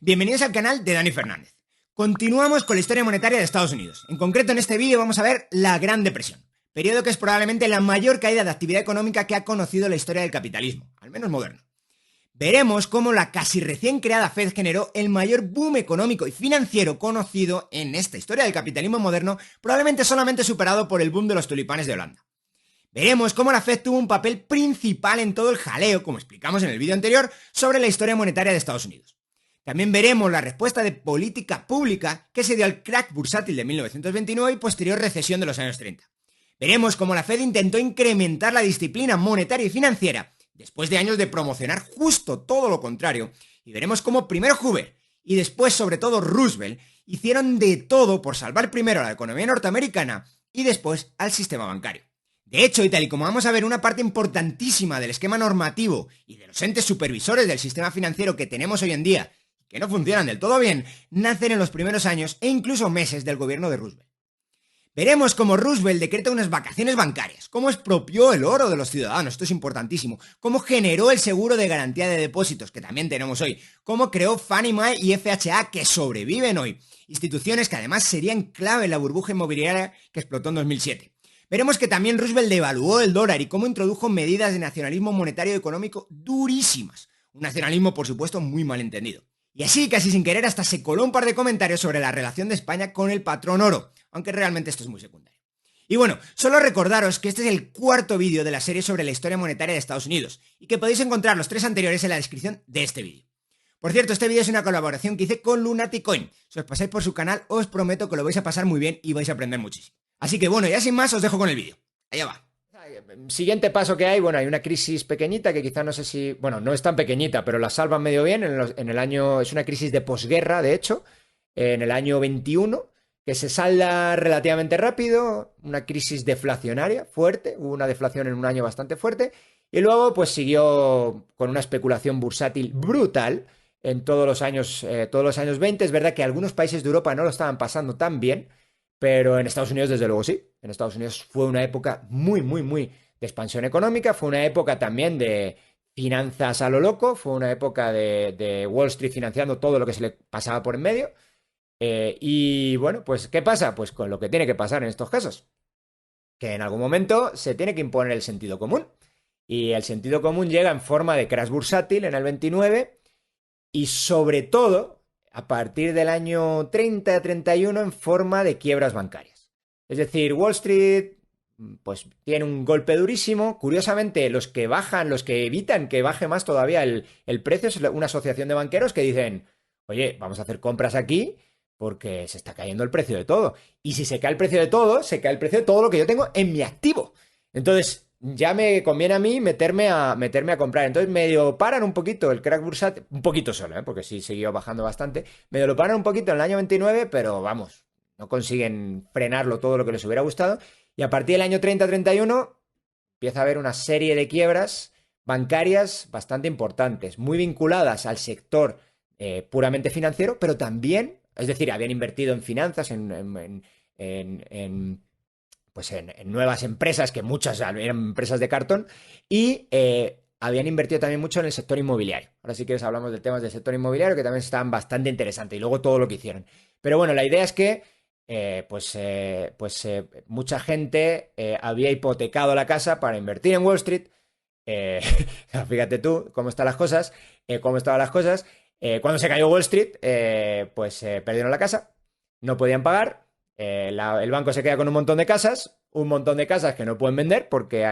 Bienvenidos al canal de Dani Fernández. Continuamos con la historia monetaria de Estados Unidos. En concreto, en este vídeo vamos a ver la Gran Depresión, periodo que es probablemente la mayor caída de actividad económica que ha conocido la historia del capitalismo, al menos moderno. Veremos cómo la casi recién creada Fed generó el mayor boom económico y financiero conocido en esta historia del capitalismo moderno, probablemente solamente superado por el boom de los tulipanes de Holanda. Veremos cómo la Fed tuvo un papel principal en todo el jaleo, como explicamos en el vídeo anterior, sobre la historia monetaria de Estados Unidos. También veremos la respuesta de política pública que se dio al crack bursátil de 1929 y posterior recesión de los años 30. Veremos cómo la Fed intentó incrementar la disciplina monetaria y financiera después de años de promocionar justo todo lo contrario, y veremos cómo primero Hoover y después sobre todo Roosevelt hicieron de todo por salvar primero a la economía norteamericana y después al sistema bancario. De hecho, y tal y como vamos a ver, una parte importantísima del esquema normativo y de los entes supervisores del sistema financiero que tenemos hoy en día, que no funcionan del todo bien, nacen en los primeros años e incluso meses del gobierno de Roosevelt. Veremos cómo Roosevelt decreta unas vacaciones bancarias, cómo expropió el oro de los ciudadanos, esto es importantísimo, cómo generó el seguro de garantía de depósitos, que también tenemos hoy, cómo creó Fannie Mae y FHA, que sobreviven hoy, instituciones que además serían clave en la burbuja inmobiliaria que explotó en 2007. Veremos que también Roosevelt devaluó el dólar y cómo introdujo medidas de nacionalismo monetario y económico durísimas, un nacionalismo por supuesto muy mal entendido. Y así, casi sin querer, hasta se coló un par de comentarios sobre la relación de España con el patrón oro, aunque realmente esto es muy secundario. Y bueno, solo recordaros que este es el cuarto vídeo de la serie sobre la historia monetaria de Estados Unidos, y que podéis encontrar los tres anteriores en la descripción de este vídeo. Por cierto, este vídeo es una colaboración que hice con Lunatic Coin. Si os pasáis por su canal, os prometo que lo vais a pasar muy bien y vais a aprender muchísimo. Así que bueno, ya sin más, os dejo con el vídeo. Allá va. Siguiente paso que hay, bueno, hay una crisis pequeñita que quizá no sé si, bueno, no es tan pequeñita, pero la salvan medio bien en el año, es una crisis de posguerra, de hecho, en el año 21, que se salda relativamente rápido, una crisis deflacionaria fuerte, hubo una deflación en un año bastante fuerte, y luego pues siguió con una especulación bursátil brutal en todos los años 20. Es verdad que algunos países de Europa no lo estaban pasando tan bien, pero en Estados Unidos, desde luego, sí. En Estados Unidos fue una época muy de expansión económica. Fue una época también de finanzas a lo loco. Fue una época de Wall Street financiando todo lo que se le pasaba por en medio. Y bueno, pues, ¿qué pasa? Pues con lo que tiene que pasar en estos casos. Que en algún momento se tiene que imponer el sentido común. Y el sentido común llega en forma de crash bursátil en el 29. Y sobre todo a partir del año 30-31 en forma de quiebras bancarias. Es decir, Wall Street pues tiene un golpe durísimo. Curiosamente, los que bajan, los que evitan que baje más todavía el precio es una asociación de banqueros que dicen, oye, vamos a hacer compras aquí porque se está cayendo el precio de todo. Y si se cae el precio de todo, se cae el precio de todo lo que yo tengo en mi activo. Entonces, ya me conviene a mí meterme a comprar. Entonces medio paran un poquito el crack bursátil, un poquito solo, porque sí siguió bajando bastante. Medio lo paran un poquito en el año 29, pero vamos, no consiguen frenarlo todo lo que les hubiera gustado. Y a partir del año 30-31 empieza a haber una serie de quiebras bancarias bastante importantes, muy vinculadas al sector puramente financiero, pero también, es decir, habían invertido en finanzas, pues en nuevas empresas, que muchas eran empresas de cartón, y habían invertido también mucho en el sector inmobiliario. Ahora si quieres hablamos de temas del sector inmobiliario, que también estaban bastante interesantes, y luego todo lo que hicieron. Pero bueno, la idea es que mucha gente había hipotecado la casa para invertir en Wall Street. Fíjate tú cómo están las cosas, cómo estaban las cosas. Cuando se cayó Wall Street, perdieron la casa, no podían pagar. El banco se queda con un montón de casas que no pueden vender porque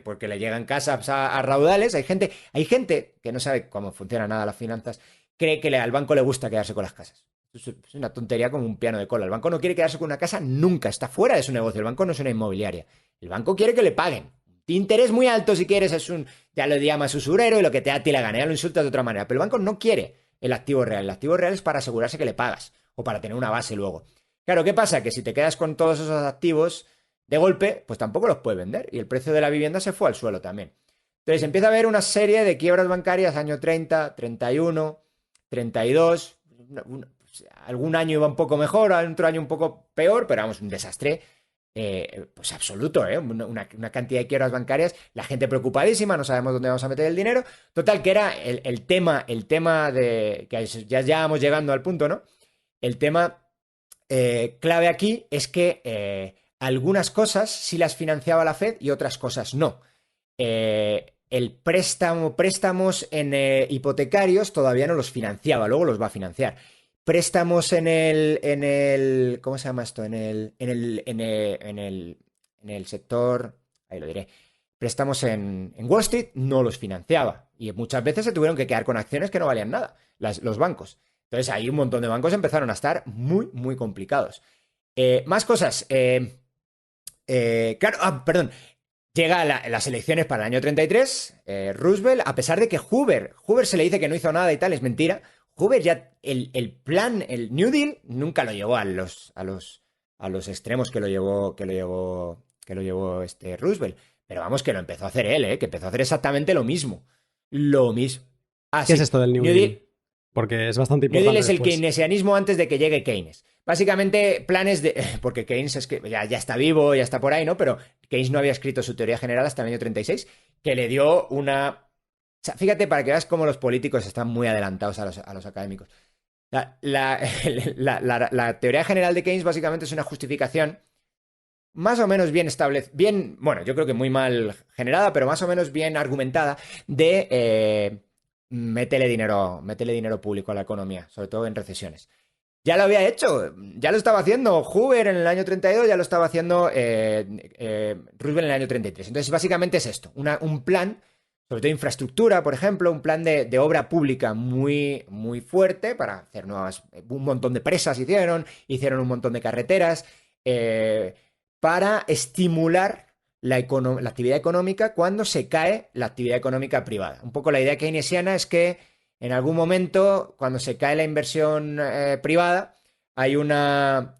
porque le llegan casas a raudales. Hay gente que no sabe cómo funciona nada las finanzas, cree que al banco le gusta quedarse con las casas. Es una tontería como un piano de cola. El banco no quiere quedarse con una casa nunca, está fuera de su negocio. El banco no es una inmobiliaria. El banco quiere que le paguen. Interés muy alto si quieres, ya lo llamas usurero y lo que te da a ti la gana, ya lo insultas de otra manera. Pero el banco no quiere el activo real. El activo real es para asegurarse que le pagas o para tener una base luego. Claro, ¿qué pasa? Que si te quedas con todos esos activos de golpe, pues tampoco los puedes vender. Y el precio de la vivienda se fue al suelo también. Entonces empieza a haber una serie de quiebras bancarias, año 30, 31, 32. Algún año iba un poco mejor, otro año un poco peor, pero vamos, un desastre pues absoluto, ¿eh? Una cantidad de quiebras bancarias, la gente preocupadísima, no sabemos dónde vamos a meter el dinero. Total, que era el tema de, que ya vamos llegando al punto, ¿no? El tema clave aquí es que algunas cosas sí las financiaba la Fed y otras cosas no. Préstamos hipotecarios todavía no los financiaba, luego los va a financiar. Préstamos ¿cómo se llama esto? En el sector, ahí lo diré. Préstamos en Wall Street no los financiaba y muchas veces se tuvieron que quedar con acciones que no valían nada, los bancos. Entonces ahí un montón de bancos empezaron a estar muy, muy complicados. Más cosas. Claro, perdón. Llega las elecciones para el año 33, Roosevelt, a pesar de que Hoover se le dice que no hizo nada y tal, es mentira. Hoover ya, el plan, el New Deal, nunca lo llevó a los extremos que lo llevó Roosevelt. Pero vamos, que lo empezó a hacer él, que empezó a hacer exactamente lo mismo. Lo mismo. Ah, ¿Qué es sí. esto del New Deal? Porque es bastante New Deal importante es el después. keynesianismo antes de que llegue Keynes. Básicamente, planes de. Porque Keynes es que ya está vivo, ya está por ahí, ¿no? Pero Keynes no había escrito su teoría general hasta el año 36, que le dio una. O sea, fíjate, para que veas cómo los políticos están muy adelantados a los académicos. La teoría general de Keynes básicamente es una justificación más o menos bien establecida, bueno, yo creo que muy mal generada, pero más o menos bien argumentada de métele dinero público a la economía, sobre todo en recesiones. Ya lo había hecho, ya lo estaba haciendo Hoover en el año 32, ya lo estaba haciendo Roosevelt en el año 33. Entonces, básicamente es esto, un plan, sobre todo infraestructura, por ejemplo, un plan de obra pública muy, muy fuerte para hacer un montón de presas hicieron un montón de carreteras, para estimular la actividad económica cuando se cae la actividad económica privada. Un poco la idea keynesiana es que en algún momento, cuando se cae la inversión privada, hay un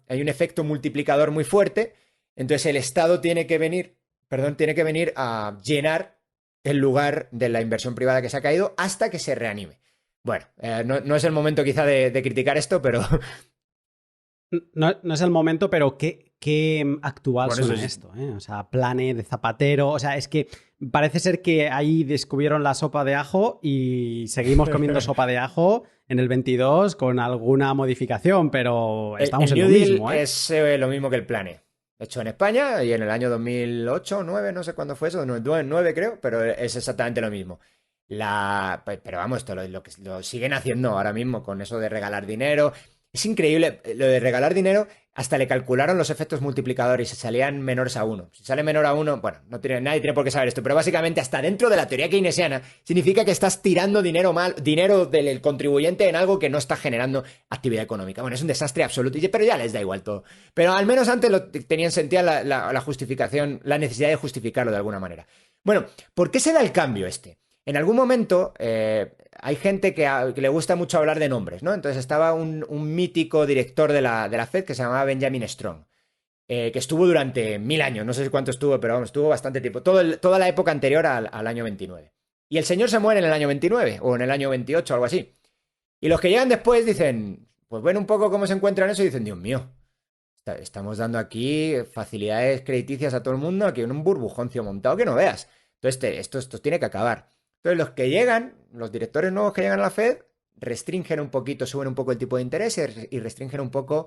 efecto multiplicador muy fuerte, entonces el Estado tiene que venir a llenar el lugar de la inversión privada que se ha caído hasta que se reanime. Bueno, no es el momento quizá de criticar esto, pero... No es el momento, pero qué actual Bueno, suena esto, ¿eh? O sea, Plane de Zapatero. O sea, es que parece ser que ahí descubrieron la sopa de ajo y seguimos comiendo sopa de ajo en el 22 con alguna modificación, pero estamos en lo mismo, ¿eh? Es lo mismo que el Plane. Hecho en España y en el año 2008 o 9, no sé cuándo fue eso, 9 creo, pero es exactamente lo mismo. Pero vamos, esto lo siguen haciendo ahora mismo con eso de regalar dinero. Es increíble, lo de regalar dinero, hasta le calcularon los efectos multiplicadores y se salían menores a 1. Si sale menor a 1, bueno, nadie tiene por qué saber esto, pero básicamente hasta dentro de la teoría keynesiana significa que estás tirando dinero del contribuyente en algo que no está generando actividad económica. Bueno, es un desastre absoluto, pero ya les da igual todo. Pero al menos antes tenían sentido la justificación, la necesidad de justificarlo de alguna manera. Bueno, ¿por qué se da el cambio este? En algún momento hay gente que le gusta mucho hablar de nombres, ¿no? Entonces estaba un mítico director de la Fed que se llamaba Benjamin Strong, que estuvo durante 1000 años, no sé cuánto estuvo, pero vamos, estuvo bastante tiempo, toda la época anterior al año 29. Y el señor se muere en el año 29 o en el año 28, algo así. Y los que llegan después dicen, pues ven un poco cómo se encuentran eso y dicen, Dios mío, estamos dando aquí facilidades crediticias a todo el mundo, aquí en un burbujoncio montado que no veas. Entonces esto tiene que acabar. Entonces los que llegan, los directores nuevos que llegan a la Fed, restringen un poquito, suben un poco el tipo de interés y restringen un poco,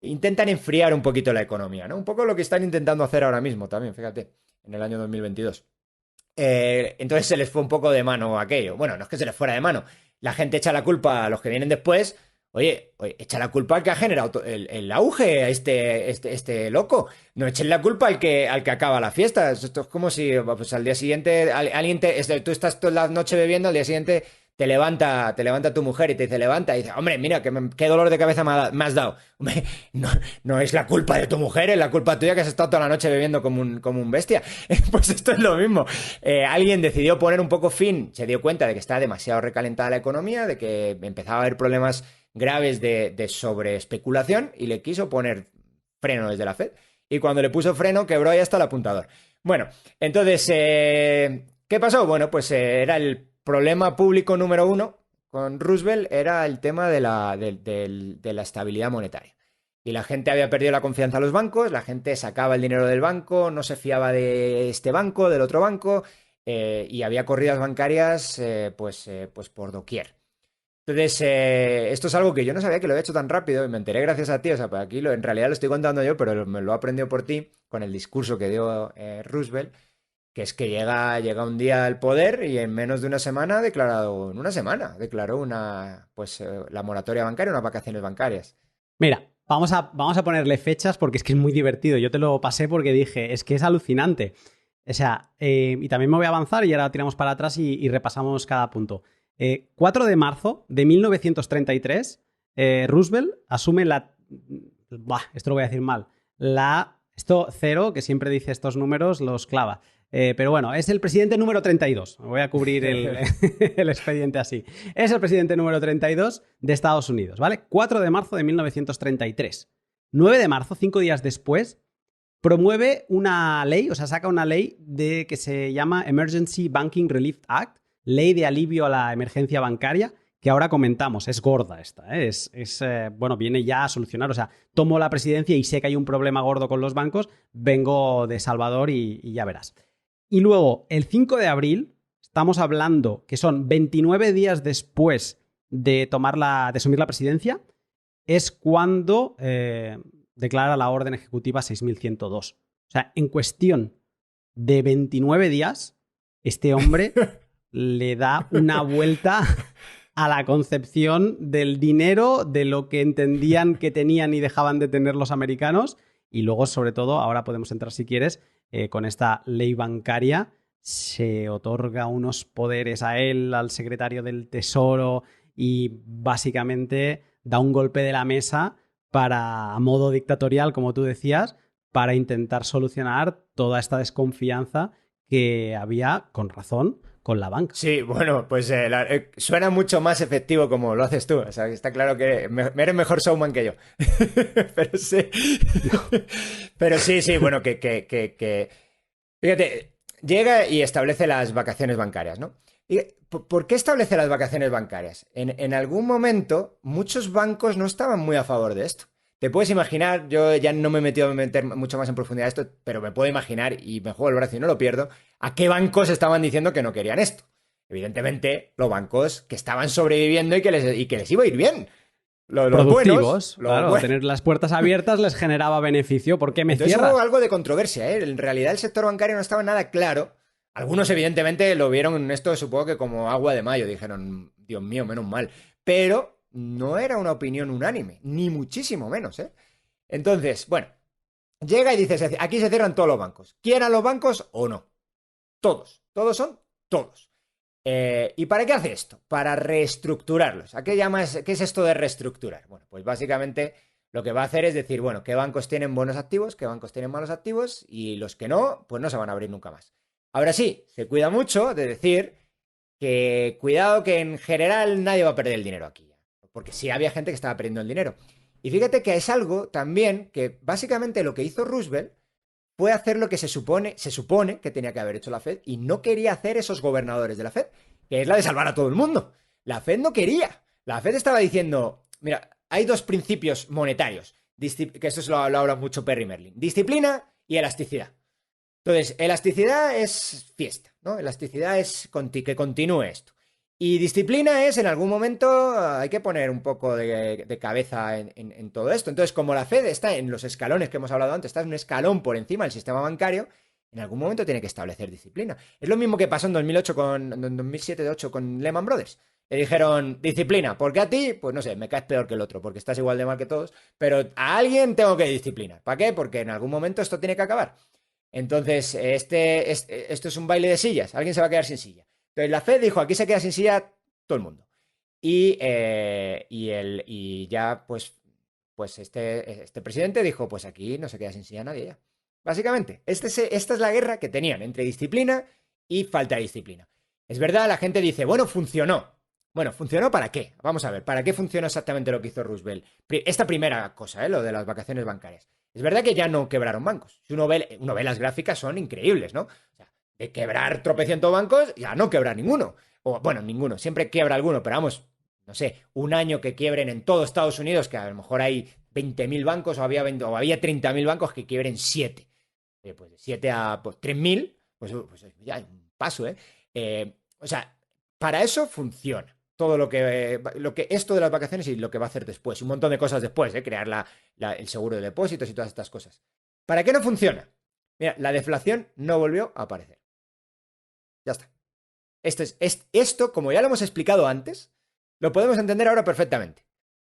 intentan enfriar un poquito la economía, ¿no? Un poco lo que están intentando hacer ahora mismo también, fíjate, en el año 2022. Entonces se les fue un poco de mano aquello. Bueno, no es que se les fuera de mano. La gente echa la culpa a los que vienen después. Oye, echa la culpa al que ha generado el auge, a este loco. No echen la culpa al que acaba la fiesta. Esto es como si pues, al día siguiente tú estás toda la noche bebiendo, al día siguiente te levanta tu mujer y te dice levanta y dice, hombre, mira, qué dolor de cabeza me has dado. Hombre, no es la culpa de tu mujer, es la culpa tuya que has estado toda la noche bebiendo como un bestia. Pues esto es lo mismo. Alguien decidió poner un poco fin, se dio cuenta de que estaba demasiado recalentada la economía, de que empezaba a haber problemas graves de sobreespeculación y le quiso poner freno desde la Fed. Y cuando le puso freno, quebró y hasta el apuntador. Bueno, entonces, ¿qué pasó? Bueno, pues era el problema público número 1 con Roosevelt, era el tema de la estabilidad monetaria. Y la gente había perdido la confianza en los bancos, la gente sacaba el dinero del banco, no se fiaba de este banco, del otro banco, y había corridas bancarias pues por doquier. Entonces, esto es algo que yo no sabía que lo había hecho tan rápido y me enteré gracias a ti. O sea, pues aquí en realidad lo estoy contando yo, pero me lo he aprendido por ti con el discurso que dio Roosevelt, que es que llega un día al poder y en menos de una semana en una semana declaró la moratoria bancaria, unas vacaciones bancarias. Mira, vamos a ponerle fechas porque es que es muy divertido. Yo te lo pasé porque dije, es que es alucinante. O sea, y también me voy a avanzar y ahora tiramos para atrás y repasamos cada punto. 4 de marzo de 1933, Roosevelt asume esto lo voy a decir mal. Esto cero, que siempre dice estos números, los clava. Pero bueno, es el presidente número 32. Voy a cubrir el expediente así. Es el presidente número 32 de Estados Unidos, ¿vale? 4 de marzo de 1933. 9 de marzo, 5 días después, promueve una ley, o sea, saca una ley que se llama Emergency Banking Relief Act, ley de alivio a la emergencia bancaria, que ahora comentamos. Es gorda esta, ¿eh? Bueno, viene ya a solucionar. O sea, tomo la presidencia y sé que hay un problema gordo con los bancos, vengo de Salvador y ya verás. Y luego, el 5 de abril, estamos hablando que son 29 días después de asumir la presidencia, es cuando declara la orden ejecutiva 6102. O sea, en cuestión de 29 días, este hombre le da una vuelta a la concepción del dinero, de lo que entendían que tenían y dejaban de tener los americanos. Y luego, sobre todo, ahora podemos entrar si quieres, con esta ley bancaria se otorga unos poderes a él, al secretario del Tesoro, y básicamente da un golpe de la mesa a modo dictatorial, como tú decías, para intentar solucionar toda esta desconfianza que había, con razón, con la banca. Sí, bueno, pues suena mucho más efectivo como lo haces tú. O sea, está claro que eres mejor showman que yo. Pero sí. Pero sí, bueno, Fíjate, llega y establece las vacaciones bancarias, ¿no? Y, ¿por qué establece las vacaciones bancarias? En algún momento, muchos bancos no estaban muy a favor de esto. Te puedes imaginar, yo ya no me he metido a meter mucho más en profundidad esto, pero me puedo imaginar, y me juego el brazo y no lo pierdo, a qué bancos estaban diciendo que no querían esto. Evidentemente, los bancos que estaban sobreviviendo y que les iba a ir bien. Los productivos, buenos, claro, tener las puertas abiertas les generaba beneficio. ¿Por qué me Entonces cierras? hubo algo de controversia, ¿eh? En realidad el sector bancario no estaba nada claro. Algunos evidentemente lo vieron en esto, supongo que como agua de mayo, dijeron, Dios mío, menos mal. Pero no era una opinión unánime, ni muchísimo menos, ¿eh? Entonces, bueno, llega y dice, aquí se cierran todos los bancos. ¿Quieran los bancos o no? Todos son todos. ¿Y para qué hace esto? Para reestructurarlos. ¿A qué llamas? ¿Qué es esto de reestructurar? Bueno, pues básicamente lo que va a hacer es decir, bueno, qué bancos tienen buenos activos, qué bancos tienen malos activos, y los que no, pues no se van a abrir nunca más. Ahora sí, se cuida mucho de decir que cuidado que en general nadie va a perder el dinero aquí ya, porque sí había gente que estaba perdiendo el dinero. Y fíjate que es algo también que básicamente lo que hizo Roosevelt fue hacer lo que se supone que tenía que haber hecho la Fed y no quería hacer esos gobernadores de la Fed, que es la de salvar a todo el mundo. La Fed no quería. La Fed estaba diciendo, mira, hay dos principios monetarios, que esto lo habla mucho Perry Merlin, disciplina y elasticidad. Entonces, elasticidad es fiesta, ¿no? Elasticidad es que continúe esto. Y disciplina es, en algún momento, hay que poner un poco de cabeza en todo esto. Entonces, como la Fed está en los escalones que hemos hablado antes, está en un escalón por encima del sistema bancario, en algún momento tiene que establecer disciplina. Es lo mismo que pasó en 2007-2008 con Lehman Brothers. Le dijeron, disciplina, porque a ti, pues no sé, me caes peor que el otro, porque estás igual de mal que todos, pero a alguien tengo que disciplinar. ¿Para qué? Porque en algún momento esto tiene que acabar. Entonces, esto es un baile de sillas, alguien se va a quedar sin silla. Entonces la Fed dijo, aquí se queda sin silla todo el mundo. Y ya, pues este presidente dijo, pues aquí no se queda sin silla nadie ya. Básicamente, esta es la guerra que tenían entre disciplina y falta de disciplina. Es verdad, la gente dice, bueno, funcionó. Bueno, ¿funcionó para qué? Vamos a ver, ¿para qué funcionó exactamente lo que hizo Roosevelt? Esta primera cosa, lo de las vacaciones bancarias. Es verdad que ya no quebraron bancos. Si uno ve las gráficas, son increíbles, ¿no? O sea, de quebrar tropecientos bancos, ya no quebra ninguno. O, bueno, ninguno. Siempre quiebra alguno, pero vamos, no sé, un año que quiebren en todo Estados Unidos, que a lo mejor hay 20.000 bancos o había 30.000 bancos que quiebren 7. Pues de 7 a pues, 3.000, pues ya hay un paso, ¿eh? O sea, para eso funciona todo lo que esto de las vacaciones y lo que va a hacer después, y un montón de cosas después, crear el seguro de depósitos y todas estas cosas. ¿Para qué no funciona? Mira, la deflación no volvió a aparecer. Ya está. Esto, como ya lo hemos explicado antes, lo podemos entender ahora perfectamente.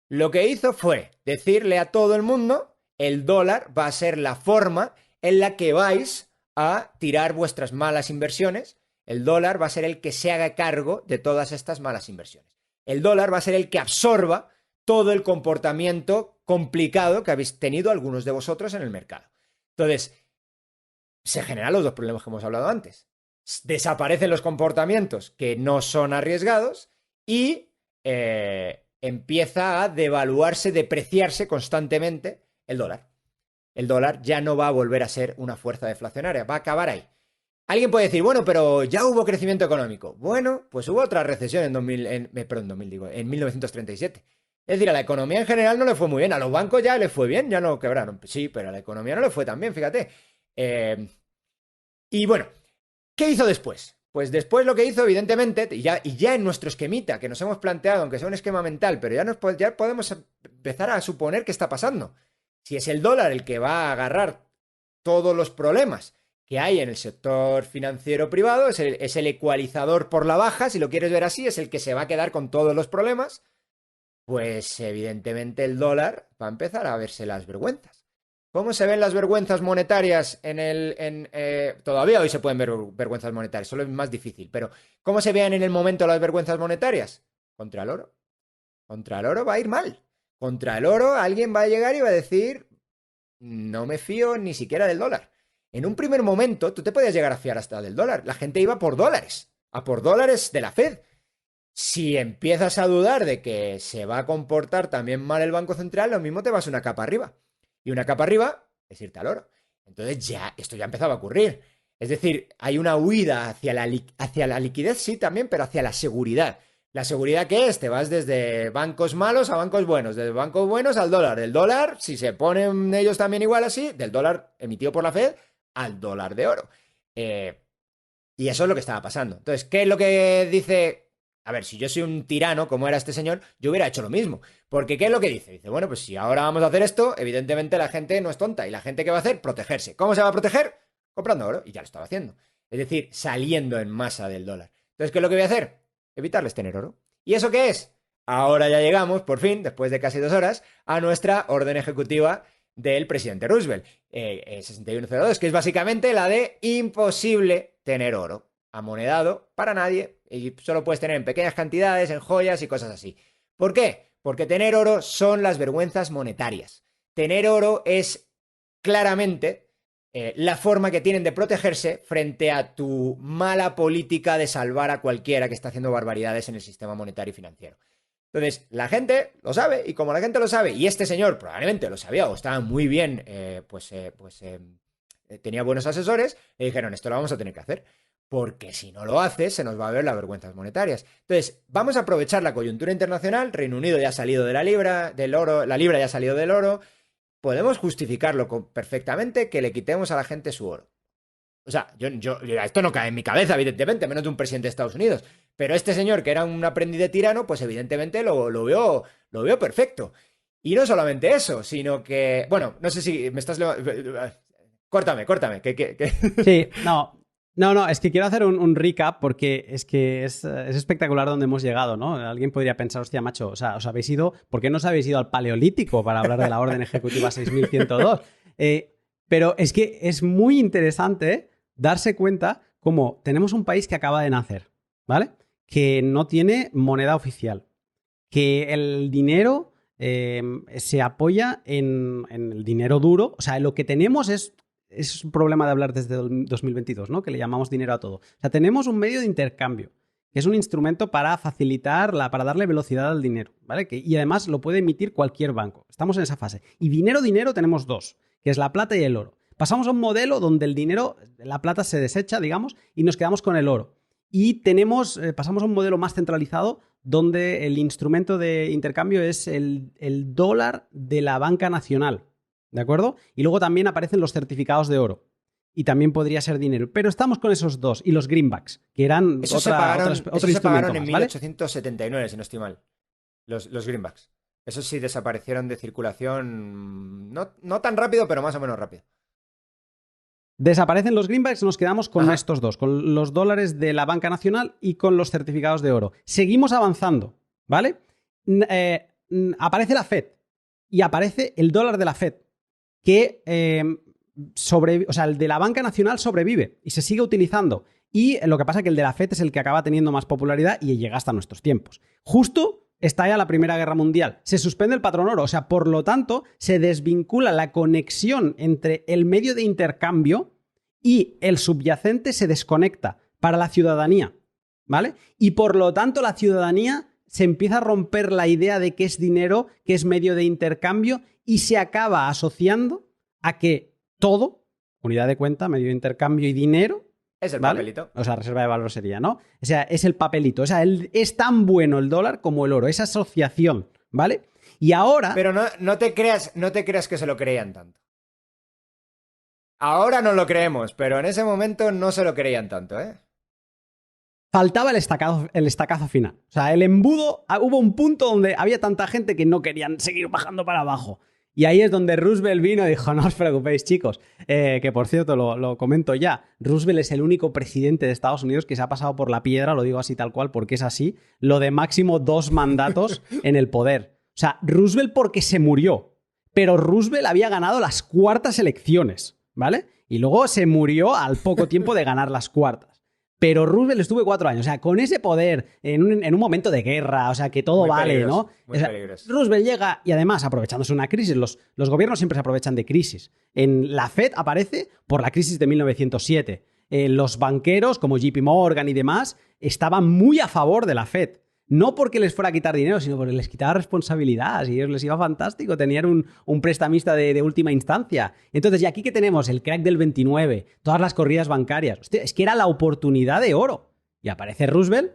Lo que hizo fue decirle a todo el mundo, el dólar va a ser la forma en la que vais a tirar vuestras malas inversiones. El dólar va a ser el que se haga cargo de todas estas malas inversiones. El dólar va a ser el que absorba todo el comportamiento complicado que habéis tenido algunos de vosotros en el mercado. Entonces, se generan los dos problemas que hemos hablado antes. Desaparecen los comportamientos que no son arriesgados y empieza a devaluarse, depreciarse constantemente el dólar. El dólar ya no va a volver a ser una fuerza deflacionaria, va a acabar ahí. Alguien puede decir, bueno, pero ya hubo crecimiento económico. Bueno, pues hubo otra recesión en 1937. Es decir, a la economía en general no le fue muy bien. A los bancos ya le fue bien, ya no quebraron. Sí, pero a la economía no le fue tan bien, fíjate. Y bueno, ¿qué hizo después? Pues después lo que hizo, evidentemente, y ya en nuestro esquemita que nos hemos planteado, aunque sea un esquema mental, pero ya podemos empezar a suponer qué está pasando. Si es el dólar el que va a agarrar todos los problemas que hay en el sector financiero privado, es el ecualizador por la baja, si lo quieres ver así, es el que se va a quedar con todos los problemas, pues evidentemente el dólar va a empezar a verse las vergüenzas. ¿Cómo se ven las vergüenzas monetarias todavía hoy se pueden ver vergüenzas monetarias, solo es más difícil, pero ¿cómo se vean en el momento las vergüenzas monetarias? Contra el oro. Contra el oro va a ir mal. Contra el oro alguien va a llegar y va a decir, no me fío ni siquiera del dólar. En un primer momento tú te podías llegar a fiar hasta del dólar. La gente iba por dólares, a por dólares de la Fed. Si empiezas a dudar de que se va a comportar también mal el Banco Central, lo mismo te vas una capa arriba. Y una capa arriba es irte al oro. Entonces esto ya empezaba a ocurrir. Es decir, hay una huida hacia la liquidez, sí, también, pero hacia la seguridad. ¿La seguridad qué es? Te vas desde bancos malos a bancos buenos, desde bancos buenos al dólar. Del dólar, si se ponen ellos también igual así, del dólar emitido por la Fed al dólar de oro. Y eso es lo que estaba pasando. Entonces, ¿qué es lo que dice? A ver, si yo soy un tirano, como era este señor, yo hubiera hecho lo mismo. Porque, ¿qué es lo que dice? Dice, bueno, pues si ahora vamos a hacer esto, evidentemente la gente no es tonta. ¿Y la gente qué va a hacer? Protegerse. ¿Cómo se va a proteger? Comprando oro. Y ya lo estaba haciendo. Es decir, saliendo en masa del dólar. Entonces, ¿qué es lo que voy a hacer? Evitarles tener oro. ¿Y eso qué es? Ahora ya llegamos, por fin, después de casi 2 horas, a nuestra orden ejecutiva del presidente Roosevelt. 6102, que es básicamente la de imposible tener oro amonedado para nadie y solo puedes tener en pequeñas cantidades, en joyas y cosas así. ¿Por qué? Porque tener oro son las vergüenzas monetarias. Tener oro es claramente la forma que tienen de protegerse frente a tu mala política de salvar a cualquiera que está haciendo barbaridades en el sistema monetario y financiero. Entonces, la gente lo sabe, y como la gente lo sabe, y este señor probablemente lo sabía o estaba muy bien, tenía buenos asesores, le dijeron, esto lo vamos a tener que hacer, porque si no lo haces, se nos va a ver las vergüenzas monetarias. Entonces, vamos a aprovechar la coyuntura internacional, Reino Unido ya ha salido de la libra, del oro, la libra ya ha salido del oro, podemos justificarlo perfectamente que le quitemos a la gente su oro. O sea, esto no cae en mi cabeza, evidentemente, menos de un presidente de Estados Unidos. Pero este señor, que era un aprendiz de tirano, pues evidentemente lo veo perfecto. Y no solamente eso, sino que... Bueno, no sé si me estás... Córtame. Sí, no, es que quiero hacer un recap porque es que es espectacular donde hemos llegado, ¿no? Alguien podría pensar, hostia, macho, o sea, ¿por qué no os habéis ido al Paleolítico para hablar de la Orden Ejecutiva 6102? Pero es que es muy interesante darse cuenta cómo tenemos un país que acaba de nacer, ¿vale? Que no tiene moneda oficial, que el dinero se apoya en el dinero duro, o sea, lo que tenemos es un problema de hablar desde 2022, ¿no? Que le llamamos dinero a todo. O sea, tenemos un medio de intercambio, que es un instrumento para para darle velocidad al dinero, ¿vale? Y además lo puede emitir cualquier banco. Estamos en esa fase. Y dinero tenemos dos, que es la plata y el oro. Pasamos a un modelo donde la plata se desecha, digamos, y nos quedamos con el oro. Y pasamos a un modelo más centralizado donde el instrumento de intercambio es el dólar de la banca nacional, ¿de acuerdo? Y luego también aparecen los certificados de oro. Y también podría ser dinero. Pero estamos con esos dos. Y los greenbacks, que eran Esos se pagaron en 1879, si no estoy mal. Los greenbacks. Esos sí desaparecieron de circulación no tan rápido, pero más o menos rápido. Desaparecen los greenbacks, nos quedamos con estos dos, con los dólares de la banca nacional y con los certificados de oro. Seguimos avanzando, ¿vale? Aparece la Fed y aparece el dólar de la Fed, que o sea, el de la banca nacional sobrevive y se sigue utilizando. Y lo que pasa es que el de la Fed es el que acaba teniendo más popularidad y llega hasta nuestros tiempos. Justo estalla la Primera Guerra Mundial. Se suspende el patrón oro, o sea, por lo tanto, se desvincula la conexión entre el medio de intercambio y el subyacente se desconecta para la ciudadanía, ¿vale? Y por lo tanto, la ciudadanía se empieza a romper la idea de que es dinero, que es medio de intercambio y se acaba asociando a que todo, unidad de cuenta, medio de intercambio y dinero, es el ¿vale? papelito. O sea, reserva de valor sería, ¿no? O sea, es el papelito. O sea, es tan bueno el dólar como el oro. Esa asociación, ¿vale? Y ahora... Pero no te creas que se lo creían tanto. Ahora no lo creemos, pero en ese momento no se lo creían tanto, ¿eh? Faltaba el estacazo final. O sea, el embudo... Hubo un punto donde había tanta gente que no querían seguir bajando para abajo. Y ahí es donde Roosevelt vino y dijo, no os preocupéis, chicos, que por cierto, lo comento ya, Roosevelt es el único presidente de Estados Unidos que se ha pasado por la piedra, lo digo así tal cual porque es así, lo de máximo 2 mandatos en el poder. O sea, Roosevelt porque se murió, pero Roosevelt había ganado las cuartas elecciones, ¿vale? Y luego se murió al poco tiempo de ganar las cuartas. Pero Roosevelt estuvo 4 años, o sea, con ese poder, en un momento de guerra, o sea, que todo muy vale, peligroso, ¿no? Muy o sea, peligroso. Roosevelt llega y además, aprovechándose una crisis, los gobiernos siempre se aprovechan de crisis. En la Fed aparece por la crisis de 1907. Los banqueros, como JP Morgan y demás, estaban muy a favor de la Fed. No porque les fuera a quitar dinero, sino porque les quitaba responsabilidad. Y les iba fantástico. Tenían un prestamista de última instancia. Entonces, y aquí que tenemos el crack del 29, todas las corridas bancarias. Hostia, es que era la oportunidad de oro. Y aparece Roosevelt,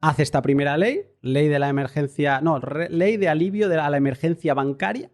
hace esta primera ley de la emergencia, no, ley de alivio a la emergencia bancaria.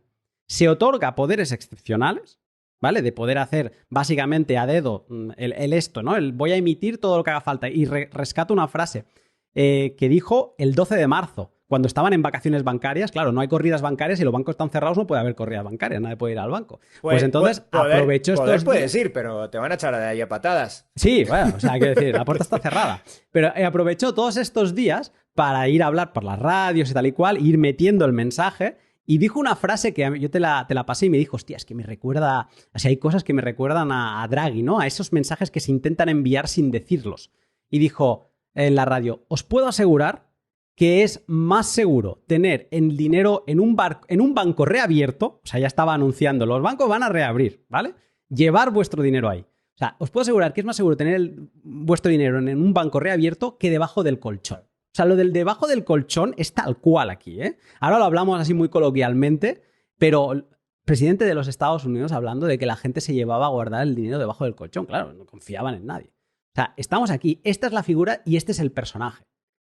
Se otorga poderes excepcionales, ¿vale? De poder hacer básicamente a dedo esto, ¿no? Voy a emitir todo lo que haga falta. Y rescato una frase que dijo el 12 de marzo, cuando estaban en vacaciones bancarias. Claro, no hay corridas bancarias y los bancos están cerrados, no puede haber corridas bancarias, nadie puede ir al banco. Pues entonces aprovechó estos días. Puedes ir, pero te van a echar de ahí a patadas. Sí, bueno, o sea, hay que decir, la puerta está cerrada. Pero aprovechó todos estos días para ir a hablar por las radios y tal y cual, ir metiendo el mensaje. Y dijo una frase que yo te la pasé y me dijo, hostia, es que me recuerda, o sea, hay cosas que me recuerdan a Draghi, ¿no? A esos mensajes que se intentan enviar sin decirlos. Y dijo en la radio, os puedo asegurar que es más seguro tener el dinero en un banco reabierto, o sea, ya estaba anunciando, los bancos van a reabrir, ¿vale? Llevar vuestro dinero ahí. O sea, os puedo asegurar que es más seguro tener vuestro dinero en un banco reabierto que debajo del colchón. O sea, lo del debajo del colchón es tal cual aquí, ¿eh? Ahora lo hablamos así muy coloquialmente, pero el presidente de los Estados Unidos hablando de que la gente se llevaba a guardar el dinero debajo del colchón. Claro, no confiaban en nadie. O sea, estamos aquí, esta es la figura y este es el personaje.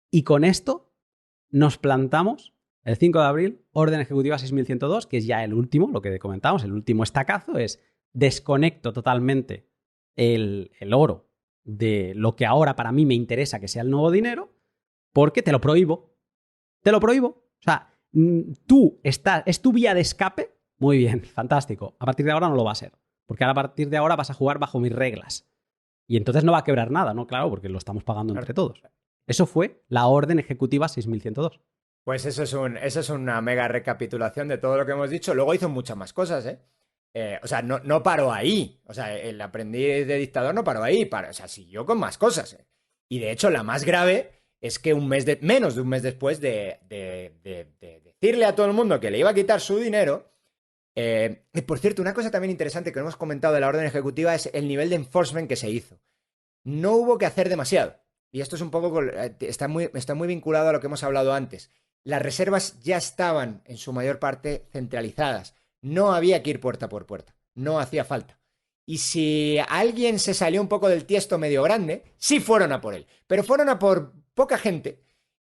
Y con esto nos plantamos el 5 de abril, Orden Ejecutiva 6102, que es ya el último, lo que comentamos, el último estacazo, es desconecto totalmente el oro de lo que ahora para mí me interesa que sea el nuevo dinero, porque te lo prohíbo. Te lo prohíbo. O sea, es tu vía de escape. Muy bien, fantástico. A partir de ahora no lo va a ser. Porque ahora a partir de ahora vas a jugar bajo mis reglas. Y entonces no va a quebrar nada, ¿no? Claro, porque lo estamos pagando entre todos. Eso fue la Orden Ejecutiva 6102. Pues eso es una mega recapitulación de todo lo que hemos dicho. Luego hizo muchas más cosas, ¿eh? O sea, no paró ahí. O sea, el aprendiz de dictador no paró ahí. O sea, siguió con más cosas, ¿eh? Y de hecho, la más grave es que menos de un mes después de decirle a todo el mundo que le iba a quitar su dinero. Y por cierto, una cosa también interesante que no hemos comentado de la orden ejecutiva es el nivel de enforcement que se hizo. No hubo que hacer demasiado. Y esto es un poco, está muy vinculado a lo que hemos hablado antes. Las reservas ya estaban en su mayor parte centralizadas. No había que ir puerta por puerta. No hacía falta. Y si alguien se salió un poco del tiesto medio grande, sí fueron a por él. Pero fueron a por poca gente.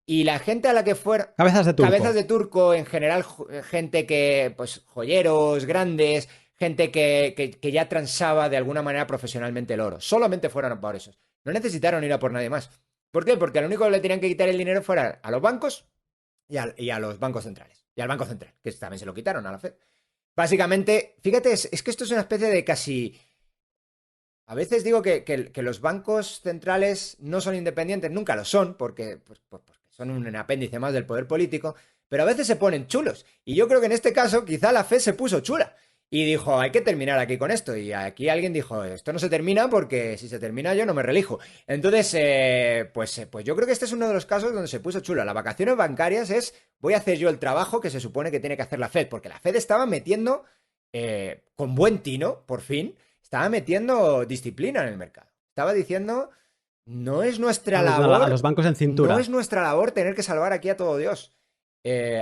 Y la gente a la que fueron... Cabezas de turco. Cabezas de turco, en general, gente que, pues, joyeros grandes, gente que ya transaba de alguna manera profesionalmente el oro. Solamente fueron a por esos. No necesitaron ir a por nadie más. ¿Por qué? Porque a lo único que le tenían que quitar el dinero fuera a los bancos y a los bancos centrales. Y al Banco Central, que también se lo quitaron a la Fed. Básicamente, fíjate, es que esto es una especie de casi... A veces digo que los bancos centrales no son independientes, nunca lo son, porque son un apéndice más del poder político, pero a veces se ponen chulos. Y yo creo que en este caso quizá la Fed se puso chula y dijo, hay que terminar aquí con esto. Y aquí alguien dijo, esto no se termina porque si se termina yo no me relijo. Entonces, pues yo creo que este es uno de los casos donde se puso chula. Las vacaciones bancarias es, voy a hacer yo el trabajo que se supone que tiene que hacer la Fed, porque la Fed estaba metiendo, con buen tino, por fin, estaba metiendo disciplina en el mercado. Estaba diciendo, no es nuestra labor... A los bancos en cintura. No es nuestra labor tener que salvar aquí a todo Dios.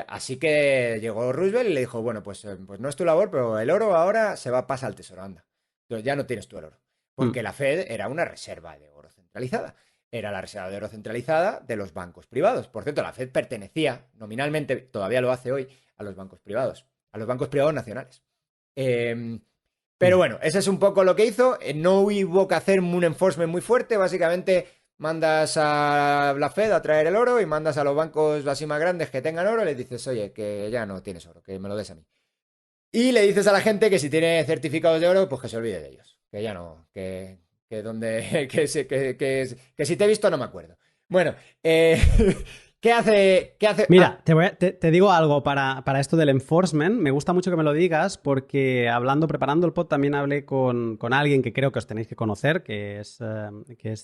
Así que llegó Roosevelt y le dijo, bueno, pues no es tu labor, pero el oro ahora se pasa al tesoro, anda. Entonces ya no tienes tú el oro. Porque la Fed era una reserva de oro centralizada. Era la reserva de oro centralizada de los bancos privados. Por cierto, la Fed pertenecía, nominalmente, todavía lo hace hoy, a los bancos privados. A los bancos privados nacionales. Pero bueno, ese es un poco lo que hizo. No hubo que hacer un enforcement muy fuerte. Básicamente mandas a la Fed a traer el oro y mandas a los bancos así más grandes que tengan oro y les dices, oye, que ya no tienes oro, que me lo des a mí. Y le dices a la gente que si tiene certificados de oro, pues que se olvide de ellos. Que ya no, que si te he visto no me acuerdo. Bueno, ¿qué hace? Mira, te digo algo para esto del enforcement. Me gusta mucho que me lo digas porque preparando el pod, también hablé con alguien que creo que os tenéis que conocer, que es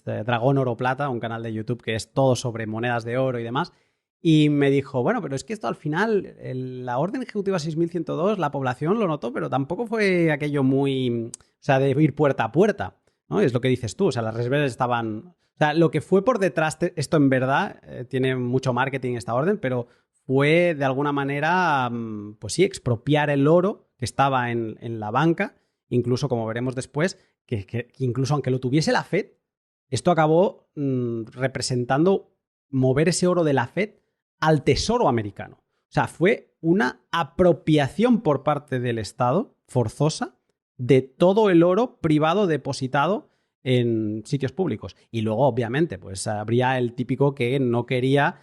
Dragón Oro Plata, un canal de YouTube que es todo sobre monedas de oro y demás. Y me dijo, bueno, pero es que esto al final, la Orden Ejecutiva 6102, la población lo notó, pero tampoco fue aquello muy... O sea, de ir puerta a puerta, ¿no? Es lo que dices tú, o sea, las reservas estaban... O sea, lo que fue por detrás, esto en verdad tiene mucho marketing esta orden, pero fue de alguna manera, pues sí, expropiar el oro que estaba en la banca, incluso como veremos después, que incluso aunque lo tuviese la Fed, esto acabó representando mover ese oro de la Fed al Tesoro americano. O sea, fue una apropiación por parte del Estado, forzosa, de todo el oro privado depositado en sitios públicos. Y luego, obviamente, pues habría el típico que no quería,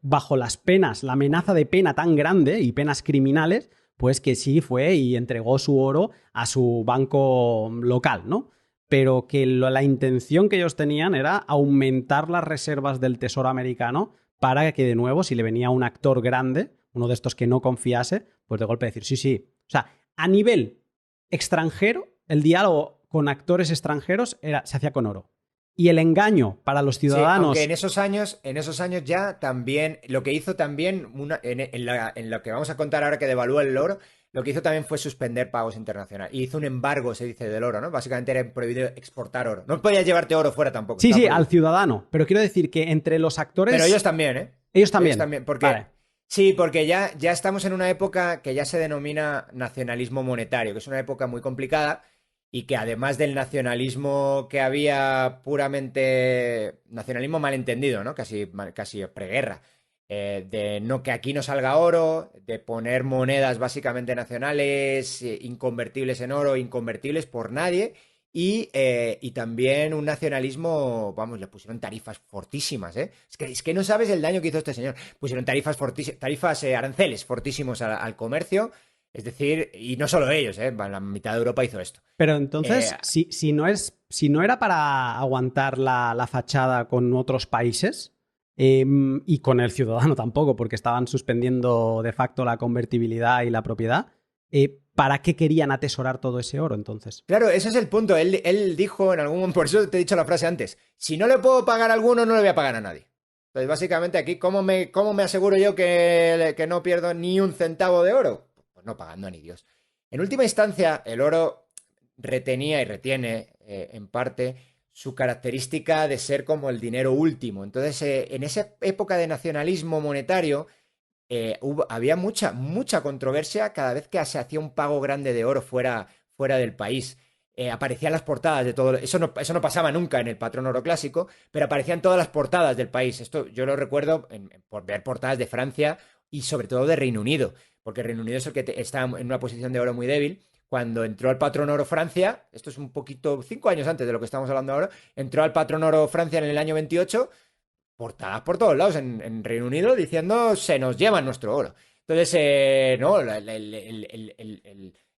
bajo las penas, la amenaza de pena tan grande y penas criminales, pues que sí fue y entregó su oro a su banco local, ¿no? Pero que la intención que ellos tenían era aumentar las reservas del Tesoro americano para que, de nuevo, si le venía un actor grande, uno de estos que no confiase, pues de golpe decir, sí. O sea, a nivel extranjero, el diálogo con actores extranjeros se hacía con oro. Y el engaño para los ciudadanos... Sí, aunque en esos años ya también, lo que hizo también, en lo que vamos a contar ahora que devalúa el oro, lo que hizo también fue suspender pagos internacionales. Y hizo un embargo, se dice, del oro, ¿no? Básicamente era prohibido exportar oro. No podías llevarte oro fuera tampoco. Sí, al ciudadano. Pero quiero decir que entre los actores... Pero ellos también, ¿eh? Ellos también. Porque... Vale. Sí, porque ya estamos en una época que ya se denomina nacionalismo monetario, que es una época muy complicada y que además del nacionalismo que había puramente... nacionalismo malentendido, ¿no? Casi preguerra. De no que aquí no salga oro, de poner monedas básicamente nacionales, inconvertibles en oro, inconvertibles por nadie, y también un nacionalismo, vamos, le pusieron tarifas fortísimas, ¿eh? Es que no sabes el daño que hizo este señor. Pusieron aranceles fortísimos al comercio, es decir, y no solo ellos, ¿eh? La mitad de Europa hizo esto. Pero entonces, si no era para aguantar la fachada con otros países... y con el ciudadano tampoco, porque estaban suspendiendo de facto la convertibilidad y la propiedad. ¿Para qué querían atesorar todo ese oro entonces? Claro, ese es el punto. Él dijo en algún momento, por eso te he dicho la frase antes, si no le puedo pagar a alguno, no le voy a pagar a nadie. Entonces, básicamente aquí, ¿cómo me aseguro yo que no pierdo ni un centavo de oro? Pues no pagando a ni Dios. En última instancia, el oro retenía y retiene, en parte, su característica de ser como el dinero último. Entonces, en esa época de nacionalismo monetario, había mucha controversia cada vez que se hacía un pago grande de oro fuera del país. aparecían las portadas de todo. Eso no pasaba nunca en el patrón oro clásico, pero aparecían todas las portadas del país. Esto yo lo recuerdo por ver portadas de Francia y sobre todo de Reino Unido, porque Reino Unido es el que está en una posición de oro muy débil. Cuando entró al patrón oro Francia, esto es un poquito, 5 años antes de lo que estamos hablando ahora, entró al patrón oro Francia en el año 28, portadas por todos lados en Reino Unido diciendo se nos lleva nuestro oro. Entonces, no,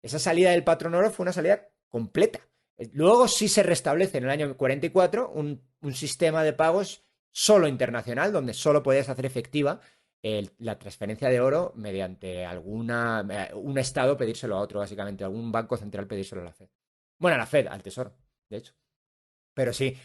esa salida del patrón oro fue una salida completa. Luego sí se restablece en el año 44 un sistema de pagos solo internacional, donde solo podías hacer efectiva la transferencia de oro mediante un estado pedírselo a otro, básicamente, algún banco central pedírselo a la Fed. Bueno, a la Fed, al Tesoro, de hecho. Pero sí,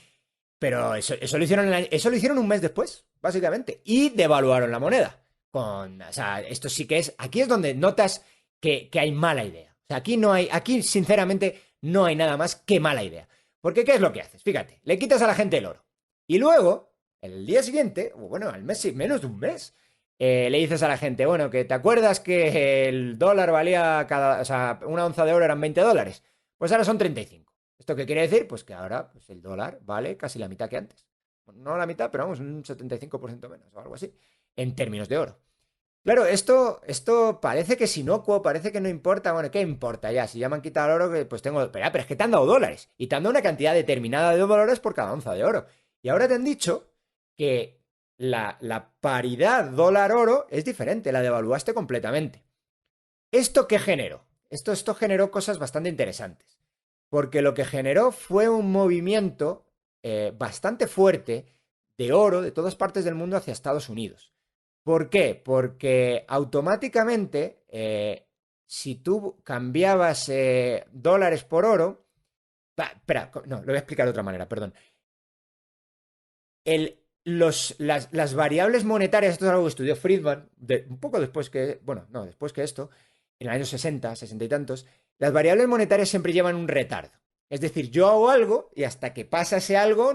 pero eso lo hicieron un mes después, básicamente, y devaluaron la moneda. O sea, esto sí que es, aquí es donde notas que hay mala idea. O sea, aquí sinceramente no hay nada más que mala idea. Porque ¿qué es lo que haces? Fíjate, le quitas a la gente el oro. Y luego, el día siguiente, o bueno, al mes, menos de un mes, le dices a la gente, bueno, que te acuerdas que el dólar valía o sea, una onza de oro eran $20. Pues ahora son 35. ¿Esto qué quiere decir? Pues que ahora pues el dólar vale casi la mitad que antes. Bueno, no la mitad, pero vamos, un 75% menos o algo así, en términos de oro. Claro, esto parece que es inocuo, parece que no importa. Bueno, ¿qué importa ya? Si ya me han quitado el oro, pues tengo. Pero es que te han dado dólares. Y te han dado una cantidad determinada de dólares por cada onza de oro. Y ahora te han dicho que la paridad dólar-oro es diferente, la devaluaste completamente. ¿Esto qué generó? Esto generó cosas bastante interesantes. Porque lo que generó fue un movimiento bastante fuerte de oro de todas partes del mundo hacia Estados Unidos. ¿Por qué? Porque automáticamente, si tú cambiabas dólares por oro... espera, no, lo voy a explicar de otra manera, perdón. Las variables monetarias, esto es algo que estudió Friedman, un poco después que... Bueno, no, después que esto, en el año 60, 60 y tantos, las variables monetarias siempre llevan un retardo. Es decir, yo hago algo y hasta que pasa ese algo,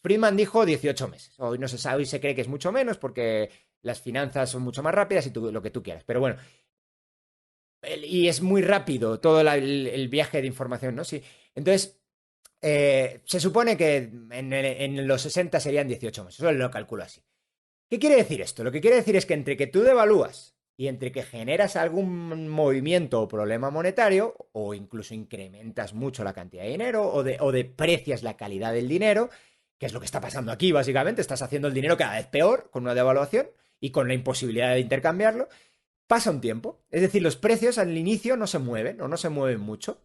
Friedman dijo 18 meses. Hoy no se sabe, hoy se cree que es mucho menos porque las finanzas son mucho más rápidas y lo que tú quieras. Pero bueno, y es muy rápido todo el viaje de información, ¿no? Sí. Entonces, se supone que en los 60 serían 18 meses. Eso lo calculo así. ¿Qué quiere decir esto? Lo que quiere decir es que entre que tú devalúas y entre que generas algún movimiento o problema monetario, o incluso incrementas mucho la cantidad de dinero, o deprecias la calidad del dinero, que es lo que está pasando aquí, básicamente, estás haciendo el dinero cada vez peor con una devaluación y con la imposibilidad de intercambiarlo, pasa un tiempo. Es decir, los precios al inicio no se mueven, o no se mueven mucho.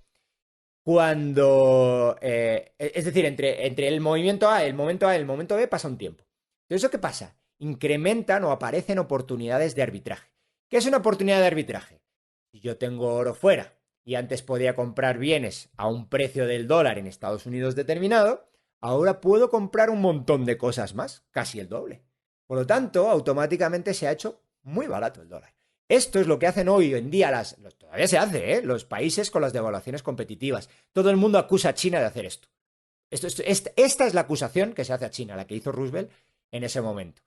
Es decir, entre el movimiento A, el momento A y el momento B pasa un tiempo. Entonces, ¿eso qué pasa? Incrementan o aparecen oportunidades de arbitraje. ¿Qué es una oportunidad de arbitraje? Si yo tengo oro fuera y antes podía comprar bienes a un precio del dólar en Estados Unidos determinado, ahora puedo comprar un montón de cosas más, casi el doble. Por lo tanto, automáticamente se ha hecho muy barato el dólar. Esto es lo que hacen hoy en día todavía se hace, los países con las devaluaciones competitivas. Todo el mundo acusa a China de hacer esto. Esta es la acusación que se hace a China, la que hizo Roosevelt en ese momento.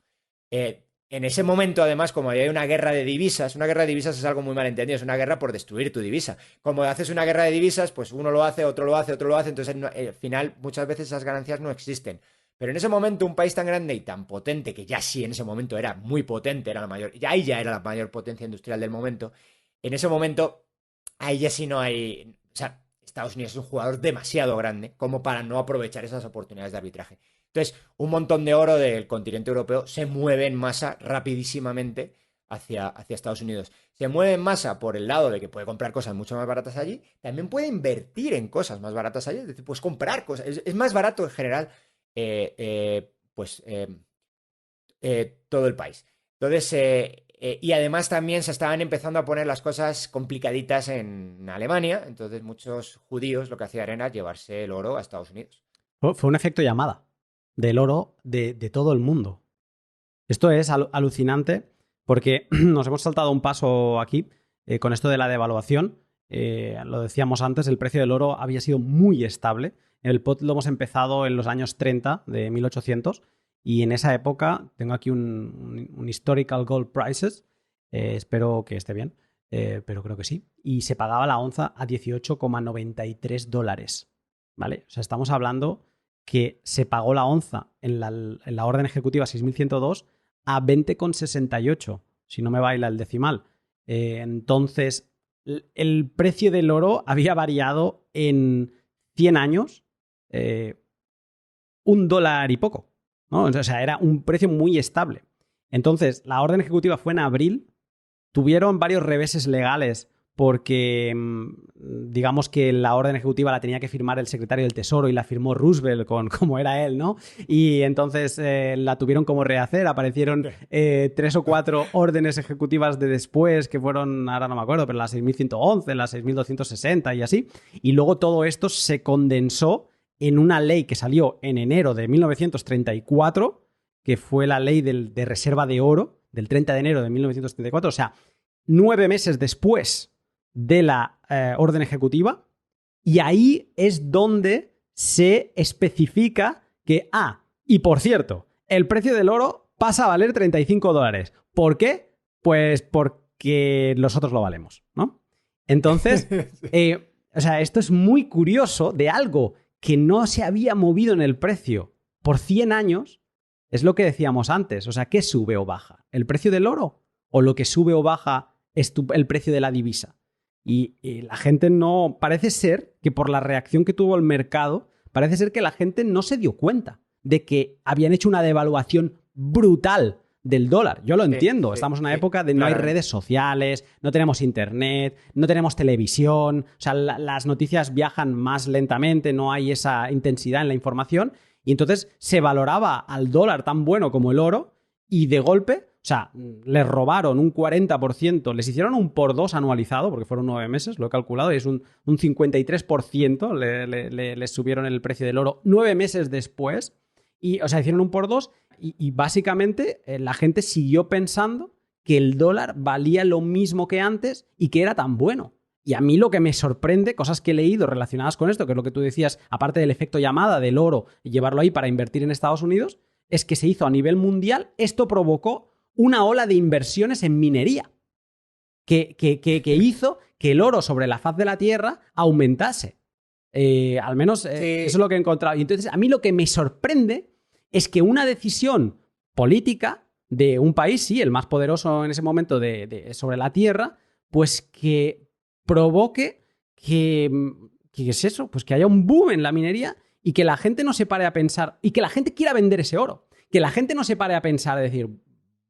En ese momento, además, como había una guerra de divisas es algo muy malentendido, es una guerra por destruir tu divisa. Como haces una guerra de divisas, pues uno lo hace, otro lo hace, otro lo hace, entonces al final muchas veces esas ganancias no existen. Pero en ese momento un país tan grande y tan potente, que ya sí en ese momento era muy potente, era la mayor, ahí ya era la mayor potencia industrial del momento, en ese momento ahí ya sí no hay... O sea, Estados Unidos es un jugador demasiado grande como para no aprovechar esas oportunidades de arbitraje. Entonces, un montón de oro del continente europeo se mueve en masa rapidísimamente hacia Estados Unidos. Se mueve en masa por el lado de que puede comprar cosas mucho más baratas allí, también puede invertir en cosas más baratas allí, es decir, pues comprar cosas. Es más barato en general todo el país. Entonces, y además también se estaban empezando a poner las cosas complicaditas en Alemania, entonces muchos judíos lo que hacían era llevarse el oro a Estados Unidos. Fue un efecto llamada del oro de todo el mundo. Esto es alucinante porque nos hemos saltado un paso aquí con esto de la devaluación. Lo decíamos antes, el precio del oro había sido muy estable. El pod lo hemos empezado en los años 30 de 1800 y en esa época tengo aquí un Historical Gold Prices, espero que esté bien, pero creo que sí, y se pagaba la onza a $18,93. ¿vale? O sea, estamos hablando que se pagó la onza en la orden ejecutiva 6102 a 20,68, si no me baila el decimal. Entonces, el precio del oro había variado en 100 años $1 y poco, ¿no? O sea, era un precio muy estable. Entonces, la orden ejecutiva fue en abril, tuvieron varios reveses legales porque digamos que la orden ejecutiva la tenía que firmar el secretario del Tesoro y la firmó Roosevelt como era él, ¿no? Y entonces la tuvieron como rehacer, aparecieron 3 o 4 órdenes ejecutivas de después que fueron, ahora no me acuerdo, pero la 6111, la 6260 y así. Y luego todo esto se condensó en una ley que salió en enero de 1934, que fue la ley de reserva de oro del 30 de enero de 1934, o sea, 9 meses después de la orden ejecutiva, y ahí es donde se especifica que, y por cierto, el precio del oro pasa a valer $35. ¿Por qué? Pues porque nosotros lo valemos, ¿no? Entonces, o sea, esto es muy curioso de algo que no se había movido en el precio por 100 años, es lo que decíamos antes, o sea, ¿qué sube o baja? ¿El precio del oro? ¿O lo que sube o baja es el precio de la divisa? Y la gente no... Parece ser que por la reacción que tuvo el mercado, parece ser que la gente no se dio cuenta de que habían hecho una devaluación brutal del dólar. Yo lo entiendo. Estamos en una época de no hay redes sociales, no tenemos internet, no tenemos televisión, o sea, las noticias viajan más lentamente, no hay esa intensidad en la información, y entonces se valoraba al dólar tan bueno como el oro, y de golpe, o sea, les robaron un 40%, les hicieron un por 2 anualizado, porque fueron 9 meses, lo he calculado, y es un 53% les subieron el precio del oro 9 meses después, y, o sea, hicieron un por 2, y básicamente la gente siguió pensando que el dólar valía lo mismo que antes y que era tan bueno. Y a mí lo que me sorprende, cosas que he leído relacionadas con esto, que es lo que tú decías, aparte del efecto llamada del oro y llevarlo ahí para invertir en Estados Unidos, es que se hizo a nivel mundial, esto provocó una ola de inversiones en minería que hizo que el oro sobre la faz de la Tierra aumentase. Al menos eso es lo que he encontrado. Y entonces a mí lo que me sorprende es que una decisión política de un país, sí, el más poderoso en ese momento sobre la Tierra, pues que provoque que es eso, pues que haya un boom en la minería y que la gente no se pare a pensar, y que la gente quiera vender ese oro, que la gente no se pare a pensar, a decir,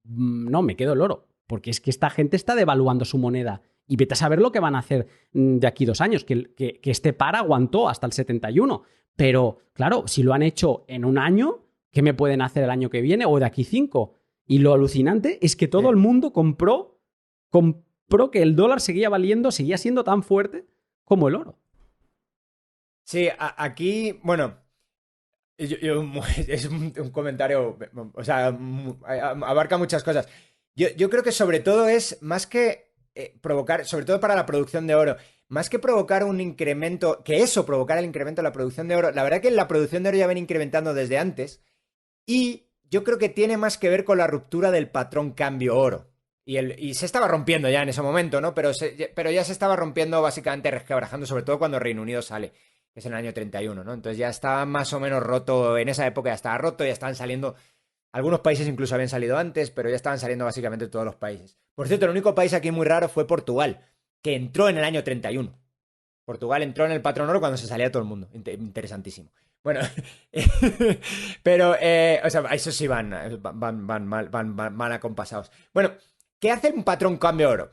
no, me quedo el oro, porque es que esta gente está devaluando su moneda. Y vete a saber lo que van a hacer de aquí 2 años, que este par aguantó hasta el 71. Pero, claro, si lo han hecho en un año, ¿qué me pueden hacer el año que viene o de aquí 5? Y lo alucinante es que todo el mundo compró que el dólar seguía valiendo, seguía siendo tan fuerte como el oro. Sí, aquí, bueno, es un comentario, o sea, abarca muchas cosas. Yo creo que sobre todo es más que provocar, sobre todo para la producción de oro, más que provocar un incremento, que eso provocara el incremento de la producción de oro, la verdad que la producción de oro ya viene incrementando desde antes, y yo creo que tiene más que ver con la ruptura del patrón cambio oro. Y se estaba rompiendo ya en ese momento, ¿no? Pero ya se estaba rompiendo básicamente resquebrajando, sobre todo cuando Reino Unido sale, que es en el año 31, ¿no? Entonces ya estaba más o menos roto, en esa época ya estaba roto, ya estaban saliendo, algunos países incluso habían salido antes, pero ya estaban saliendo básicamente todos los países. Por cierto, el único país aquí muy raro fue Portugal, que entró en el año 31. Portugal entró en el patrón oro cuando se salía todo el mundo. Interesantísimo. Bueno, pero, o sea, eso sí van acompasados. Bueno, ¿qué hace un patrón cambio oro?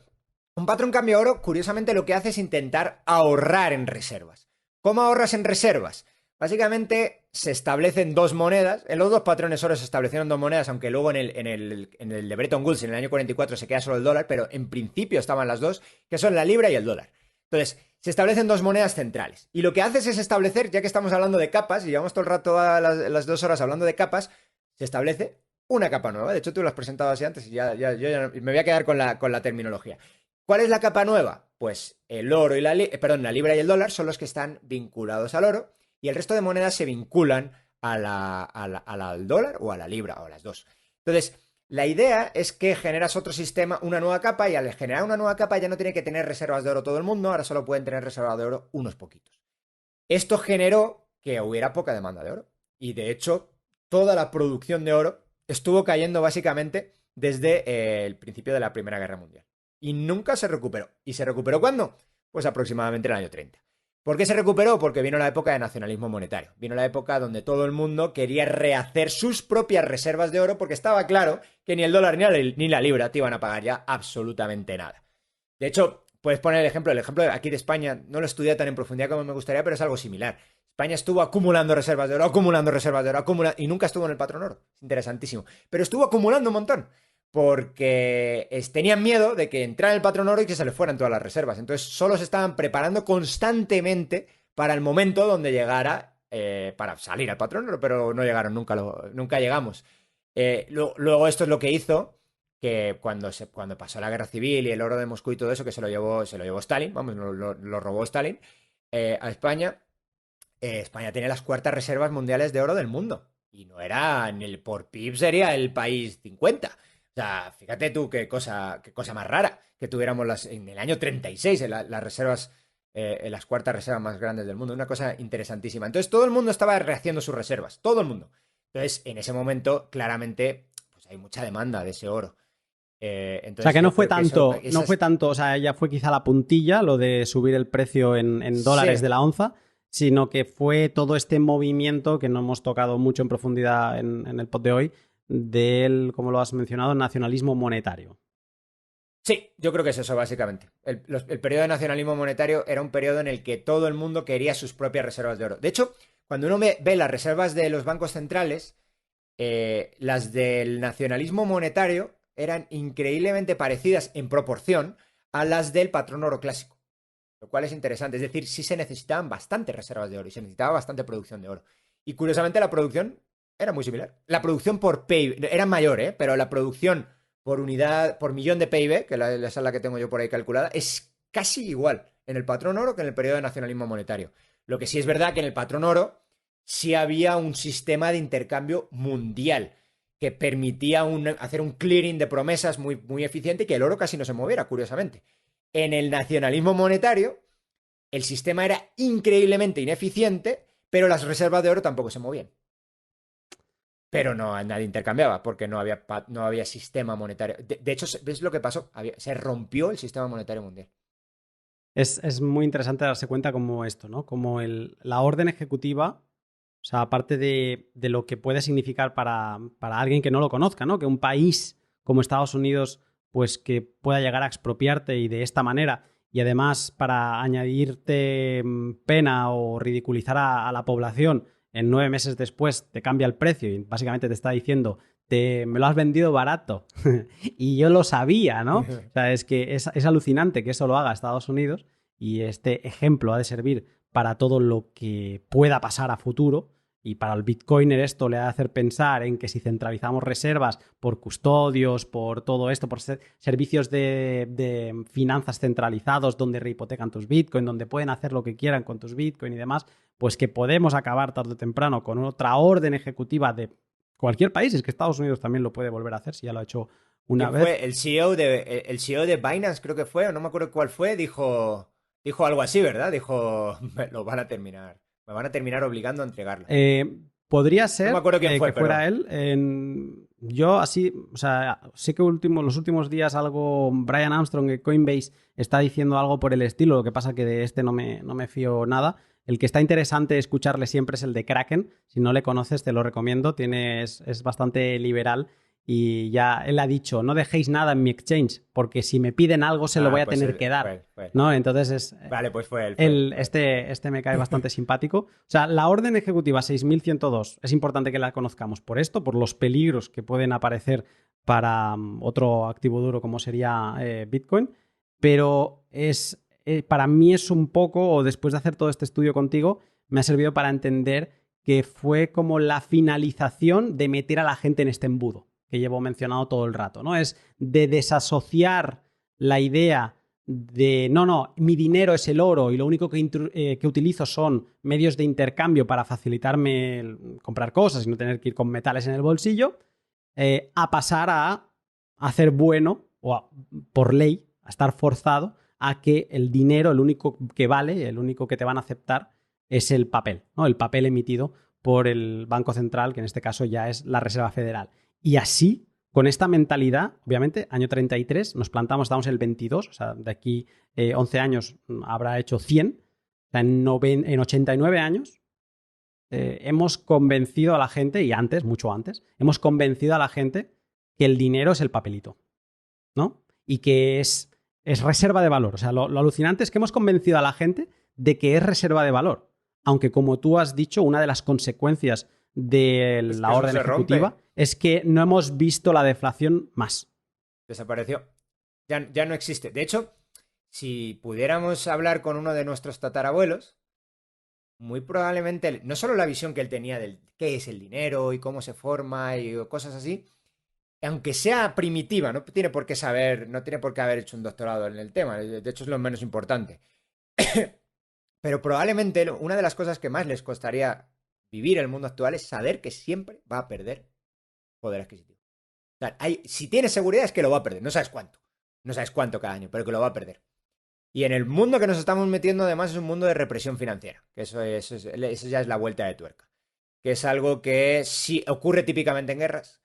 Un patrón cambio oro, curiosamente, lo que hace es intentar ahorrar en reservas. ¿Cómo ahorras en reservas? Básicamente se establecen 2 monedas. En los 2 patrones oro se establecieron 2 monedas, aunque luego en el de Bretton Woods, en el año 44, se queda solo el dólar, pero en principio estaban las dos, que son la libra y el dólar. Entonces, se establecen 2 monedas centrales. Y lo que haces es establecer, ya que estamos hablando de capas, y llevamos todo el rato a las 2 horas hablando de capas, se establece una capa nueva. De hecho, tú lo has presentado así antes y yo ya me voy a quedar con la terminología. ¿Cuál es la capa nueva? Pues el oro y la libra y el dólar son los que están vinculados al oro, y el resto de monedas se vinculan al dólar o a la libra, o a las dos. Entonces, la idea es que generas otro sistema, una nueva capa, y al generar una nueva capa ya no tiene que tener reservas de oro todo el mundo, ahora solo pueden tener reservas de oro unos poquitos. Esto generó que hubiera poca demanda de oro. Y de hecho, toda la producción de oro estuvo cayendo básicamente desde el principio de la Primera Guerra Mundial. Y nunca se recuperó. ¿Y se recuperó cuándo? Pues aproximadamente en el año 30. ¿Por qué se recuperó? Porque vino la época de nacionalismo monetario. Vino la época donde todo el mundo quería rehacer sus propias reservas de oro porque estaba claro que ni el dólar ni la libra te iban a pagar ya absolutamente nada. De hecho, puedes poner el ejemplo de aquí de España, no lo estudié tan en profundidad como me gustaría, pero es algo similar. España estuvo acumulando reservas de oro, y nunca estuvo en el patrón oro. Es interesantísimo. Pero estuvo acumulando un montón. Porque tenían miedo de que entrara el patrón oro y que se les fueran todas las reservas. Entonces solo se estaban preparando constantemente para el momento donde llegara para salir al patrón oro, pero no llegaron, nunca llegamos. Luego esto es lo que hizo que cuando pasó la guerra civil y el oro de Moscú y todo eso, que se lo llevó Stalin, vamos, lo robó Stalin a España. España tiene las cuartas reservas mundiales de oro del mundo. Y no era, por PIB sería el país 50. O sea, fíjate tú qué cosa más rara que tuviéramos en el año 36 las reservas, las cuartas reservas más grandes del mundo. Una cosa interesantísima. Entonces todo el mundo estaba rehaciendo sus reservas. Todo el mundo. Entonces, en ese momento, claramente, pues hay mucha demanda de ese oro. O sea, que no fue tanto, o sea, ya fue quizá la puntilla, lo de subir el precio en dólares Sí. de la onza, sino que fue todo este movimiento que no hemos tocado mucho en profundidad en el pod de hoy, del, como lo has mencionado, nacionalismo monetario. Sí, yo creo que es eso, básicamente. El periodo de nacionalismo monetario era un periodo en el que todo el mundo quería sus propias reservas de oro. De hecho, cuando uno ve las reservas de los bancos centrales, las del nacionalismo monetario eran increíblemente parecidas en proporción a las del patrón oro clásico. Lo cual es interesante. Es decir, sí se necesitaban bastantes reservas de oro y se necesitaba bastante producción de oro. Y curiosamente la producción era muy similar. La producción por PIB era mayor, pero la producción por unidad, por millón de PIB, que es la que tengo yo por ahí calculada, es casi igual en el patrón oro que en el periodo de nacionalismo monetario. Lo que sí es verdad que en el patrón oro sí había un sistema de intercambio mundial que permitía hacer un clearing de promesas muy, muy eficiente y que el oro casi no se moviera, curiosamente. En el nacionalismo monetario, el sistema era increíblemente ineficiente, pero las reservas de oro tampoco se movían. Pero no, nadie intercambiaba porque no había sistema monetario. De hecho, ¿ves lo que pasó? Se rompió el sistema monetario mundial. Es muy interesante darse cuenta como esto, ¿no? Como la orden ejecutiva, o sea, aparte de lo que puede significar para alguien que no lo conozca, ¿no? Que un país como Estados Unidos, pues que pueda llegar a expropiarte y de esta manera, y además para añadirte pena o ridiculizar a la población, en 9 meses después te cambia el precio y básicamente te está diciendo me lo has vendido barato y yo lo sabía, ¿no? O sea, es que es alucinante que eso lo haga Estados Unidos y este ejemplo ha de servir para todo lo que pueda pasar a futuro. Y para el bitcoiner esto le ha de hacer pensar en que si centralizamos reservas por custodios, por todo esto, por servicios de finanzas centralizados donde rehipotecan tus bitcoin, donde pueden hacer lo que quieran con tus bitcoin y demás, pues que podemos acabar tarde o temprano con otra orden ejecutiva de cualquier país. Es que Estados Unidos también lo puede volver a hacer si ya lo ha hecho una vez. Fue el CEO de Binance, creo que fue, o no me acuerdo cuál fue, dijo algo así, ¿verdad? Dijo, me van a terminar obligando a entregarlo. Podría ser no me acuerdo quién fue, que fuera él. Yo así, o sea, sé que los últimos días algo, Brian Armstrong de Coinbase está diciendo algo por el estilo, lo que pasa que de este no me fío nada. El que está interesante escucharle siempre es el de Kraken. Si no le conoces, te lo recomiendo. Es bastante liberal y ya él ha dicho, no dejéis nada en mi exchange, porque si me piden algo se lo voy a tener que dar. Fue. ¿No? Entonces Vale, pues fue él. Este me cae bastante simpático. O sea, la orden ejecutiva 6102 es importante que la conozcamos por esto, por los peligros que pueden aparecer para otro activo duro como sería Bitcoin, pero para mí es un poco, o después de hacer todo este estudio contigo, me ha servido para entender que fue como la finalización de meter a la gente en este embudo que llevo mencionado todo el rato, ¿no? Es de desasociar la idea de, no, mi dinero es el oro y lo único que utilizo son medios de intercambio para facilitarme comprar cosas y no tener que ir con metales en el bolsillo, a pasar a hacer bueno, o por ley, a estar forzado a que el dinero, el único que vale, el único que te van a aceptar, es el papel, ¿no? El papel emitido por el Banco Central, que en este caso ya es la Reserva Federal. Y así, con esta mentalidad, obviamente, año 33, nos plantamos, estamos en el 22, o sea, de aquí 11 años habrá hecho 100, o sea, en 89 años hemos convencido a la gente, y antes, mucho antes, hemos convencido a la gente que el dinero es el papelito, ¿no? Y que es reserva de valor. O sea, lo alucinante es que hemos convencido a la gente de que es reserva de valor. Aunque, como tú has dicho, una de las consecuencias de la orden ejecutiva es que no hemos visto la deflación más. Desapareció. Ya no existe. De hecho, si pudiéramos hablar con uno de nuestros tatarabuelos, muy probablemente, no solo la visión que él tenía del qué es el dinero y cómo se forma y cosas así, aunque sea primitiva, no tiene por qué saber, no tiene por qué haber hecho un doctorado en el tema, de hecho es lo menos importante. Pero probablemente una de las cosas que más les costaría vivir en el mundo actual es saber que siempre va a perder poder adquisitivo. O sea, si tienes seguridad es que lo va a perder, no sabes cuánto cada año, pero que lo va a perder. Y en el mundo que nos estamos metiendo, además, es un mundo de represión financiera, que eso ya es la vuelta de tuerca, que es algo que sí ocurre típicamente en guerras,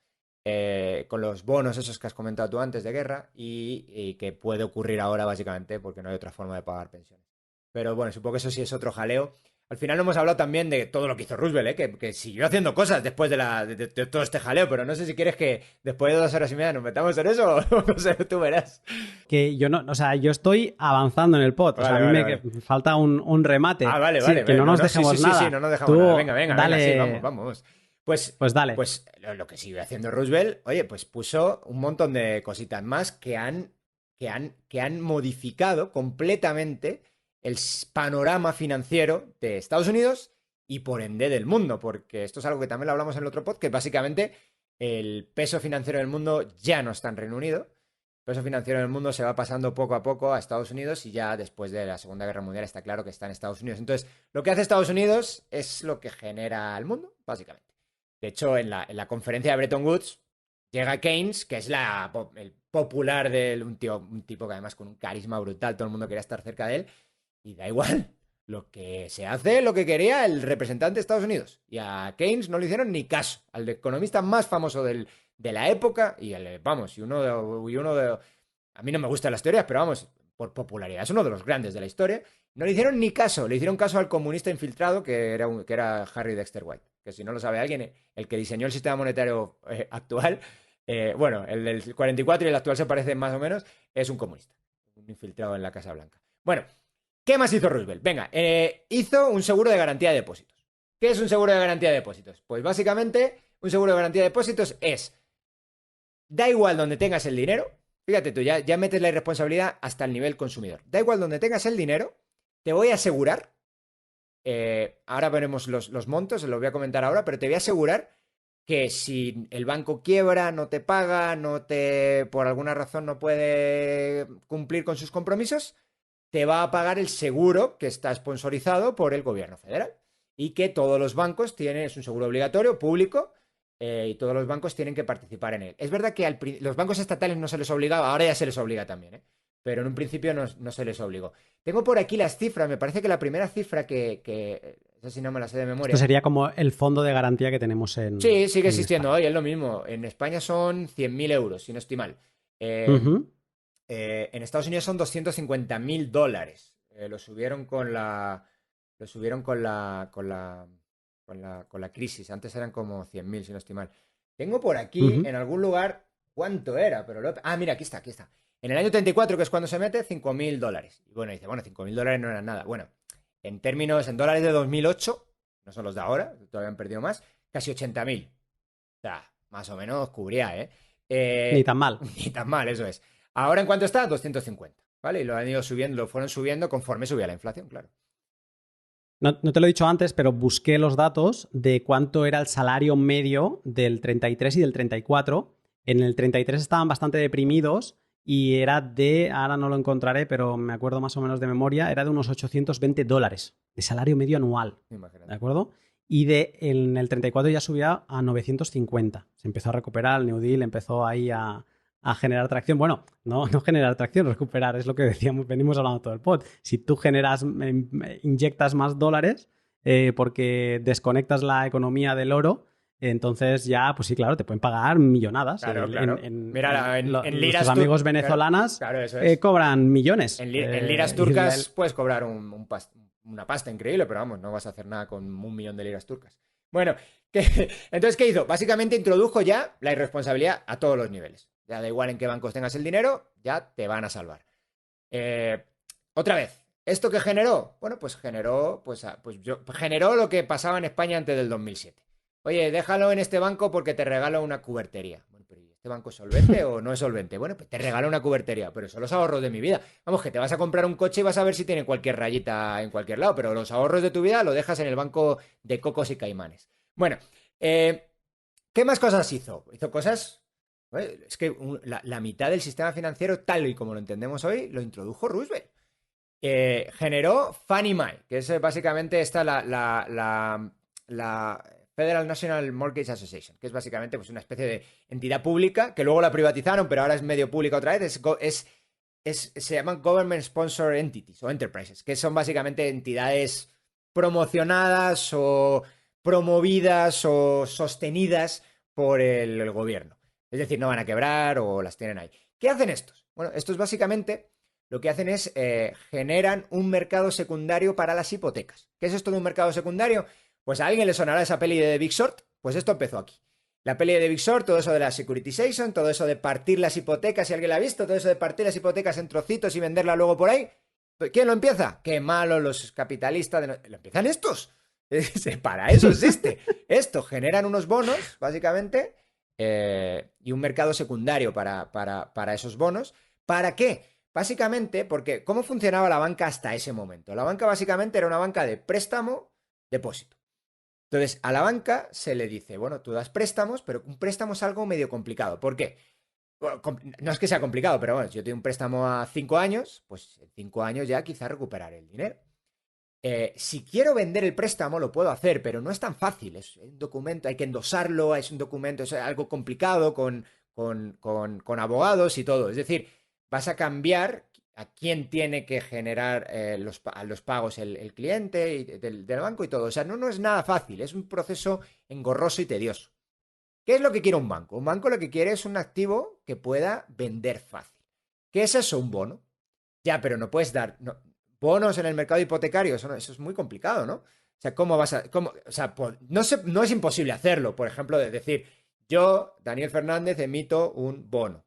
con los bonos esos que has comentado tú antes de guerra, y que puede ocurrir ahora básicamente porque no hay otra forma de pagar pensiones. Pero bueno, supongo que eso sí es otro jaleo. Al final no hemos hablado también de todo lo que hizo Roosevelt, que siguió haciendo cosas después de todo este jaleo, pero no sé si quieres que después de 2 horas y media nos metamos en eso o no sé, tú verás. Que yo no, o sea, yo estoy avanzando en el pod. Vale, o sea, a mí vale. me falta un remate. Vale, Sí, vale. que no nos dejemos nada. Sí, no nos dejamos Tú, nada. Venga, dale. sí, vamos. Pues dale. Pues lo que sigue haciendo Roosevelt, oye, pues puso un montón de cositas más que han modificado completamente el panorama financiero de Estados Unidos y por ende del mundo, porque esto es algo que también lo hablamos en el otro podcast, que básicamente el peso financiero del mundo ya no está en Reino Unido, el peso financiero del mundo se va pasando poco a poco a Estados Unidos y ya después de la Segunda Guerra Mundial está claro que está en Estados Unidos. Entonces, lo que hace Estados Unidos es lo que genera el mundo, básicamente. De hecho, en la conferencia de Bretton Woods llega Keynes, que es el popular de un tipo que además con un carisma brutal, todo el mundo quería estar cerca de él, y da igual. Lo que se hace es lo que quería el representante de Estados Unidos. Y a Keynes no le hicieron ni caso. Al economista más famoso de la época, y uno de... A mí no me gustan las teorías, pero vamos, por popularidad, es uno de los grandes de la historia. No le hicieron ni caso. Le hicieron caso al comunista infiltrado que era Harry Dexter White. Que si no lo sabe alguien, el que diseñó el sistema monetario actual, bueno, el del 44 y el actual se parecen más o menos, es un comunista. Un infiltrado en la Casa Blanca. Bueno, ¿qué más hizo Roosevelt? Venga, hizo un seguro de garantía de depósitos. ¿Qué es un seguro de garantía de depósitos? Pues básicamente, un seguro de garantía de depósitos da igual donde tengas el dinero, fíjate tú, ya metes la irresponsabilidad hasta el nivel consumidor. Da igual donde tengas el dinero, te voy a asegurar, ahora veremos los montos, los voy a comentar ahora, pero te voy a asegurar que si el banco quiebra, no te paga, por alguna razón no puede cumplir con sus compromisos, te va a pagar el seguro que está sponsorizado por el gobierno federal y que todos los bancos es un seguro obligatorio, público, y todos los bancos tienen que participar en él. Es verdad que los bancos estatales no se les obligaba, ahora ya se les obliga también, pero en un principio no se les obligó. Tengo por aquí las cifras, me parece que la primera cifra que esa sí no me la sé de memoria. Esto sería como el fondo de garantía que tenemos en... Sí, sigue existiendo hoy, es lo mismo. En España son 100.000 euros, si no estoy mal. En Estados Unidos son $250.000. Lo subieron con la crisis. Antes eran como 100.000, si no estoy mal. Tengo por aquí, en algún lugar, cuánto era, pero mira, aquí está. En el año 34, que es cuando se mete, $5.000. Y bueno, dice, $5.000 no eran nada. Bueno, en dólares de 2008, no son los de ahora, todavía han perdido más, casi 80.000. O sea, más o menos cubría, Ni tan mal. Ni tan mal, eso es. Ahora, ¿en cuánto está? 250, ¿vale? Y lo han ido subiendo, lo fueron subiendo conforme subía la inflación, claro. No te lo he dicho antes, pero busqué los datos de cuánto era el salario medio del 33 y del 34. En el 33 estaban bastante deprimidos y era ahora no lo encontraré, pero me acuerdo más o menos de memoria, era de unos $820 de salario medio anual. Imagínate. ¿De acuerdo? Y en el 34 ya subía a 950. Se empezó a recuperar, el New Deal empezó ahí a generar tracción. Bueno, no generar tracción, recuperar, es lo que decíamos, venimos hablando todo el pod. Si tú inyectas más dólares, porque desconectas la economía del oro. Entonces ya, pues sí, claro, te pueden pagar millonadas. Claro, claro. Mira, en liras nuestros amigos venezolanas claro, eso es. cobran millones. En liras turcas puedes cobrar una pasta increíble, pero vamos, no vas a hacer nada con 1 millón de liras turcas. Bueno, entonces, ¿qué hizo? Básicamente introdujo ya la irresponsabilidad a todos los niveles. Ya da igual en qué bancos tengas el dinero, ya te van a salvar. Otra vez, ¿esto qué generó? Bueno, pues generó lo que pasaba en España antes del 2007. Oye, déjalo en este banco porque te regalo una cubertería. Bueno, pero ¿este banco es solvente o no es solvente? Bueno, pues te regalo una cubertería, pero son los ahorros de mi vida. Vamos, que te vas a comprar un coche y vas a ver si tiene cualquier rayita en cualquier lado, pero los ahorros de tu vida lo dejas en el banco de Cocos y Caimanes. Bueno, ¿qué más cosas hizo? Hizo cosas... Es que la mitad del sistema financiero, tal y como lo entendemos hoy, lo introdujo Roosevelt. Generó Fannie Mae, que es básicamente la Federal National Mortgage Association, que es básicamente pues, una especie de entidad pública, que luego la privatizaron, pero ahora es medio pública otra vez. Se llaman Government Sponsor Entities o Enterprises, que son básicamente entidades promocionadas o promovidas o sostenidas por el gobierno. Es decir, no van a quebrar o las tienen ahí. ¿Qué hacen estos? Bueno, estos básicamente lo que hacen es generan un mercado secundario para las hipotecas. ¿Qué es esto de un mercado secundario? Pues a alguien le sonará esa peli de The Big Short. Pues esto empezó aquí. La peli de The Big Short, todo eso de la securitization, todo eso de partir las hipotecas, si alguien la ha visto, todo eso de partir las hipotecas en trocitos y venderla luego por ahí. ¿Quién lo empieza? Qué malo los capitalistas. Lo empiezan estos. Para eso existe. Esto, generan unos bonos, básicamente, y un mercado secundario para esos bonos. ¿Para qué? Básicamente, porque ¿cómo funcionaba la banca hasta ese momento? La banca básicamente era una banca de préstamo-depósito. Entonces, a la banca se le dice, bueno, tú das préstamos, pero un préstamo es algo medio complicado. ¿Por qué? Bueno, no es que sea complicado, pero bueno, si yo tengo un préstamo a 5 años, pues en 5 años ya quizás recuperar el dinero. Si quiero vender el préstamo, lo puedo hacer, pero no es tan fácil. Es un documento, hay que endosarlo, es un documento, es algo complicado con abogados y todo. Es decir, vas a cambiar a quién tiene que generar los pagos el cliente del banco y todo. O sea, no es nada fácil, es un proceso engorroso y tedioso. ¿Qué es lo que quiere un banco? Un banco lo que quiere es un activo que pueda vender fácil. ¿Qué es eso? Un bono. Ya, pero no puedes dar bonos en el mercado hipotecario, eso es muy complicado, ¿no? O sea, ¿cómo vas a...? O sea, no es imposible hacerlo, por ejemplo, de decir, yo, Daniel Fernández, emito un bono.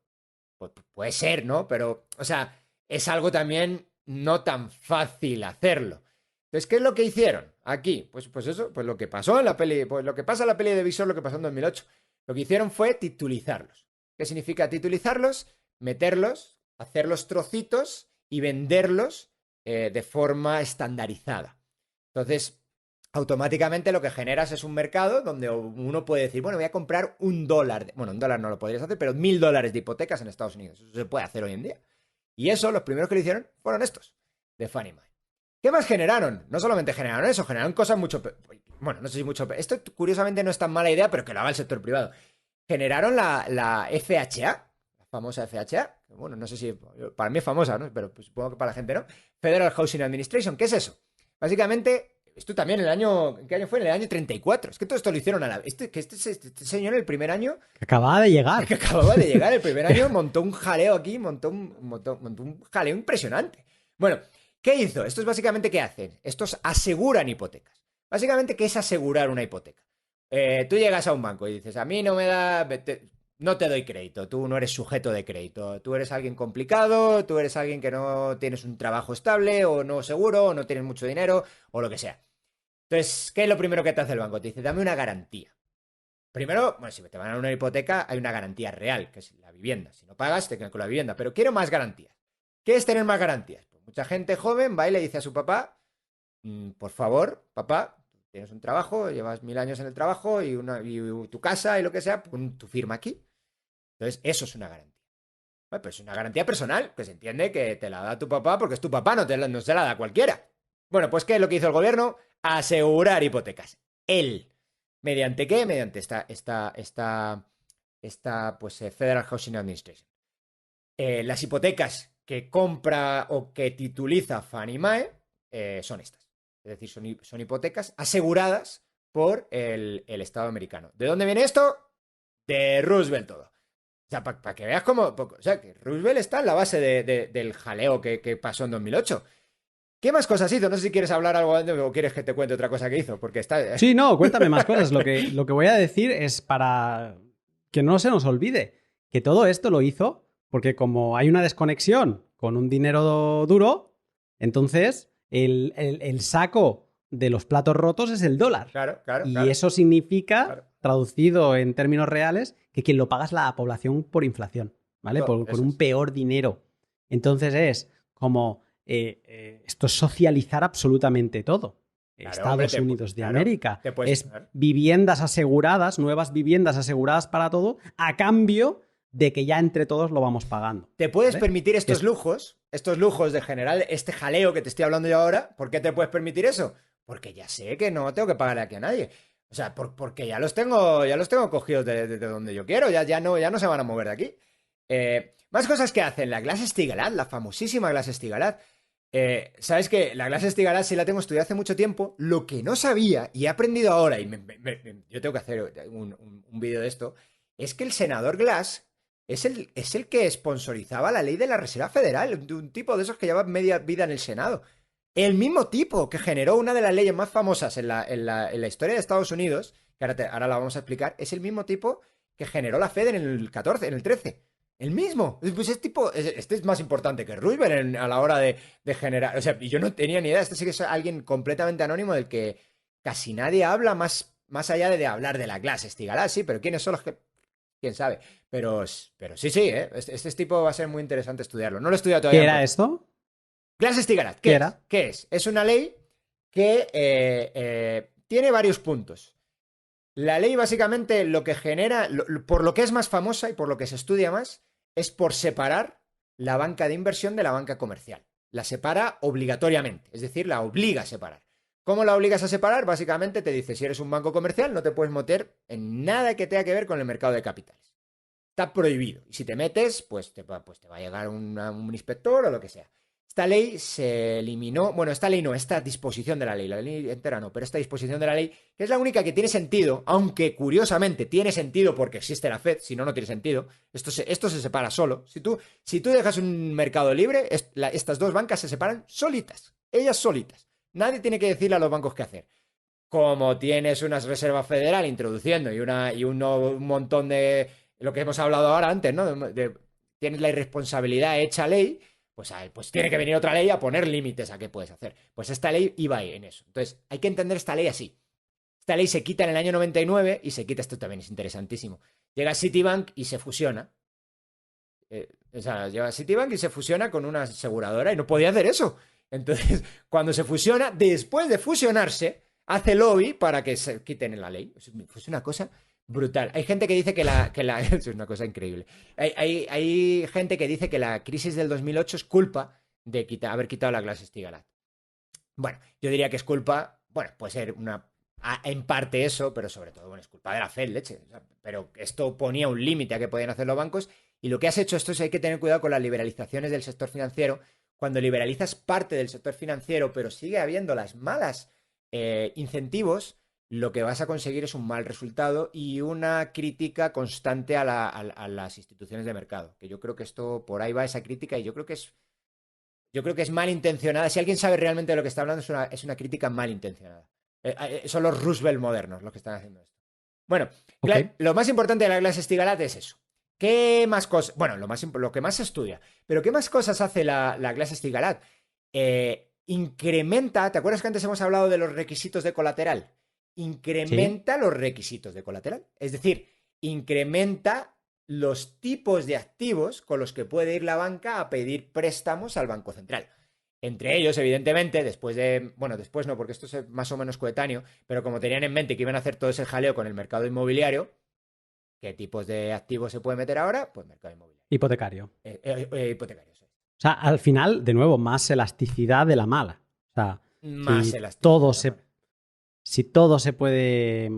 Pues puede ser, ¿no? Pero, o sea, es algo también no tan fácil hacerlo. Entonces, ¿qué es lo que hicieron aquí? Pues eso, pues lo que pasó en la peli, pues lo que pasa en la peli de Visor, lo que pasó en 2008. Lo que hicieron fue titulizarlos. ¿Qué significa titulizarlos? Meterlos, hacerlos trocitos y venderlos de forma estandarizada. Entonces, automáticamente lo que generas es un mercado donde uno puede decir, bueno, voy a comprar $1. Bueno, $1 no lo podrías hacer, pero $1.000 de hipotecas en Estados Unidos. Eso se puede hacer hoy en día. Y eso, los primeros que lo hicieron fueron estos, de Fannie Mae. ¿Qué más generaron? No solamente generaron eso, generaron cosas mucho... Bueno, no sé si mucho... Esto curiosamente no es tan mala idea, pero que lo haga el sector privado. Generaron la FHA, la famosa FHA. Bueno, no sé si... Para mí es famosa, ¿no? Pero pues, supongo que para la gente no. Federal Housing Administration. ¿Qué es eso? Básicamente... Esto también ¿en qué año fue? En el año 34. Es que todo esto lo hicieron a la... Este señor el primer año... Que acababa de llegar. Que acababa de llegar el primer año, montó un jaleo aquí, montó un jaleo impresionante. Bueno, ¿qué hizo? Esto es básicamente ¿qué hacen? Estos aseguran hipotecas. Básicamente, ¿qué es asegurar una hipoteca? Tú llegas a un banco y dices, a mí no me da... No te doy crédito, tú no eres sujeto de crédito, tú eres alguien complicado, tú eres alguien que no tienes un trabajo estable o no seguro, o no tienes mucho dinero, o lo que sea. Entonces, ¿qué es lo primero que te hace el banco? Te dice, dame una garantía. Primero, bueno, si te van a dar una hipoteca, hay una garantía real, que es la vivienda. Si no pagas, te quedan con la vivienda. Pero quiero más garantías. ¿Qué es tener más garantías? Pues mucha gente joven va y le dice a su papá, por favor, papá, tienes un trabajo, llevas 1000 años en el trabajo y tu casa y lo que sea, pon tu firma aquí. Entonces, eso es una garantía. Bueno, pues es una garantía personal, que se entiende que te la da tu papá porque es tu papá, no se la da cualquiera. Bueno, pues ¿qué es lo que hizo el gobierno? Asegurar hipotecas. Él. ¿Mediante qué? Mediante esta Federal Housing Administration. Las hipotecas que compra o que tituliza Fannie Mae son estas. Es decir, son hipotecas aseguradas por el Estado americano. ¿De dónde viene esto? De Roosevelt todo. O sea, para que veas cómo... O sea, que Roosevelt está en la base del jaleo que pasó en 2008. ¿Qué más cosas hizo? No sé si quieres hablar algo o quieres que te cuente otra cosa que hizo, porque está... Sí, no, cuéntame más cosas. Lo que voy a decir es para que no se nos olvide que todo esto lo hizo porque como hay una desconexión con un dinero duro, entonces el saco de los platos rotos es el dólar. Claro, claro. Y claro. eso significa, Claro. traducido en términos reales, que quien lo paga es la población por inflación, ¿vale? Eso Con un es. peor dinero. Entonces es como... esto es socializar absolutamente todo. Claro, Estados hombre, Unidos de claro, América. te puedes- Es claro. viviendas aseguradas, nuevas viviendas aseguradas para todo, a cambio de que ya entre todos lo vamos pagando. Te puedes ¿vale? permitir estos lujos de general, este jaleo que te estoy hablando yo ahora. ¿Por qué te puedes permitir eso? Porque ya sé que no tengo que pagarle aquí a nadie. O sea, porque ya los tengo cogidos de donde yo quiero, ya no se van a mover de aquí. Más cosas que hacen. La Glass-Steagall, la famosísima Glass-Steagall. Sabes que la Glass-Steagall sí la tengo estudiada hace mucho tiempo. Lo que no sabía y he aprendido ahora, y yo tengo que hacer un vídeo de esto, es que el senador Glass es el que sponsorizaba la ley de la Reserva Federal, de un tipo de esos que lleva media vida en el Senado. El mismo tipo que generó una de las leyes más famosas en la historia de Estados Unidos, que ahora la vamos a explicar, es el mismo tipo que generó la Fed en el 14, en el 13. El mismo. Pues este es más importante que Roosevelt a la hora de generar. O sea, yo no tenía ni idea. Este sí que es alguien completamente anónimo del que casi nadie habla más allá de hablar de la clase Glass-Steagall. Sí, pero ¿quiénes son los que...? ¿Quién sabe? Pero sí, ¿eh? Este tipo va a ser muy interesante estudiarlo. No lo he estudiado todavía. ¿Qué era esto? Glass-Steagall. ¿Qué era? ¿Qué es? Es una ley que tiene varios puntos. La ley básicamente lo que genera, por lo que es más famosa y por lo que se estudia más, es por separar la banca de inversión de la banca comercial. La separa obligatoriamente, es decir, la obliga a separar. ¿Cómo la obligas a separar? Básicamente te dice, si eres un banco comercial no te puedes meter en nada que tenga que ver con el mercado de capitales. Está prohibido. Y si te metes, pues te va a llegar un inspector o lo que sea. Esta ley se eliminó, bueno, esta ley no, esta disposición de la ley entera no, pero esta disposición de la ley, que es la única que tiene sentido, aunque curiosamente tiene sentido porque existe la Fed, si no, no tiene sentido, esto se separa solo. Si tú dejas un mercado libre, estas dos bancas se separan solitas, ellas solitas. Nadie tiene que decirle a los bancos qué hacer. Como tienes una reserva federal introduciendo y un montón de lo que hemos hablado ahora antes, ¿no? Tienes la irresponsabilidad hecha ley, pues tiene que venir otra ley a poner límites a qué puedes hacer. Pues esta ley iba en eso. Entonces, hay que entender esta ley así. Esta ley se quita en el año 99 y se quita, esto también es interesantísimo. Llega Citibank y se fusiona. Llega Citibank y se fusiona con una aseguradora y no podía hacer eso. Entonces, cuando se fusiona, después de fusionarse, hace lobby para que se quiten la ley. Es una cosa brutal. Hay gente que dice que es una cosa increíble. Hay gente que dice que la crisis del 2008 es culpa de haber quitado la Glass-Steagall. Bueno, yo diría que es culpa, bueno, puede ser en parte eso, pero sobre todo, bueno, es culpa de la Fed, leche. O sea, pero esto ponía un límite a que podían hacer los bancos y lo que has hecho esto es hay que tener cuidado con las liberalizaciones del sector financiero. Cuando liberalizas parte del sector financiero, pero sigue habiendo las malas incentivos, lo que vas a conseguir es un mal resultado y una crítica constante a las instituciones de mercado. Que yo creo que esto, por ahí va esa crítica y yo creo que es malintencionada. Si alguien sabe realmente de lo que está hablando, es una crítica malintencionada. Son los Roosevelt modernos los que están haciendo esto. Bueno, Okay. lo más importante de la Glass-Steagall es eso. ¿Qué más cosas? Bueno, lo que más se estudia. Pero ¿qué más cosas hace la Glass-Steagall? Incrementa, ¿te acuerdas que antes hemos hablado de los requisitos de colateral? Incrementa los requisitos de colateral. Es decir, incrementa los tipos de activos con los que puede ir la banca a pedir préstamos al Banco Central. Entre ellos, evidentemente, después no, porque esto es más o menos coetáneo, pero como tenían en mente que iban a hacer todo ese jaleo con el mercado inmobiliario, ¿qué tipos de activos se puede meter ahora? Pues mercado inmobiliario. Hipotecario. Hipotecario. O sea, al final, de nuevo, más elasticidad de la mala. O sea, Más si elasticidad. si todo se puede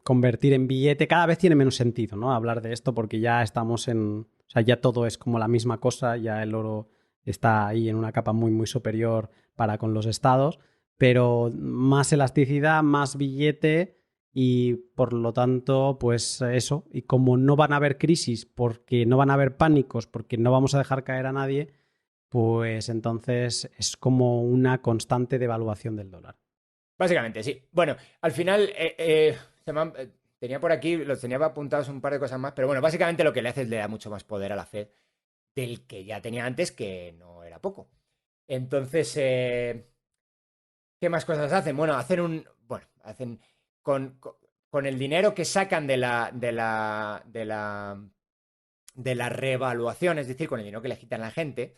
convertir en billete, cada vez tiene menos sentido, ¿no? Hablar de esto porque ya estamos en... O sea, ya todo es como la misma cosa, ya el oro está ahí en una capa muy, muy superior para con los estados, pero más elasticidad, más billete y por lo tanto, pues eso. Y como no van a haber crisis, porque no van a haber pánicos, porque no vamos a dejar caer a nadie, pues entonces es como una constante devaluación del dólar. Básicamente, sí. Bueno, al final tenía por aquí, los tenía apuntados un par de cosas más, pero bueno, básicamente lo que le hace es le da mucho más poder a la Fed del que ya tenía antes, que no era poco. Entonces, ¿qué más cosas hacen? Bueno, hacen con el dinero que sacan de la revaluación, es decir, con el dinero que le quitan a la gente,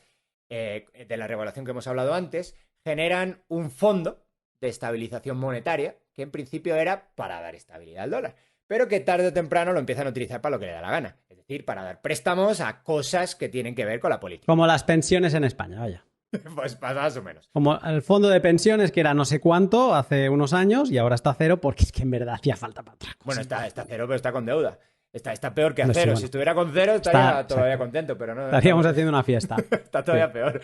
de la revaluación que hemos hablado antes, generan un fondo de estabilización monetaria que en principio era para dar estabilidad al dólar, pero que tarde o temprano lo empiezan a utilizar para lo que le da la gana, es decir, para dar préstamos a cosas que tienen que ver con la política. Como las pensiones en España, vaya. Pues más o menos. Como el fondo de pensiones que era no sé cuánto hace unos años y ahora está cero porque es que en verdad hacía falta para otra cosa. Bueno, está cero, pero está con deuda. Está peor que a No sé, cero. bueno. Si estuviera con cero, estaría Está, todavía exacto. contento, pero no. Estaríamos haciendo una fiesta. Está todavía peor.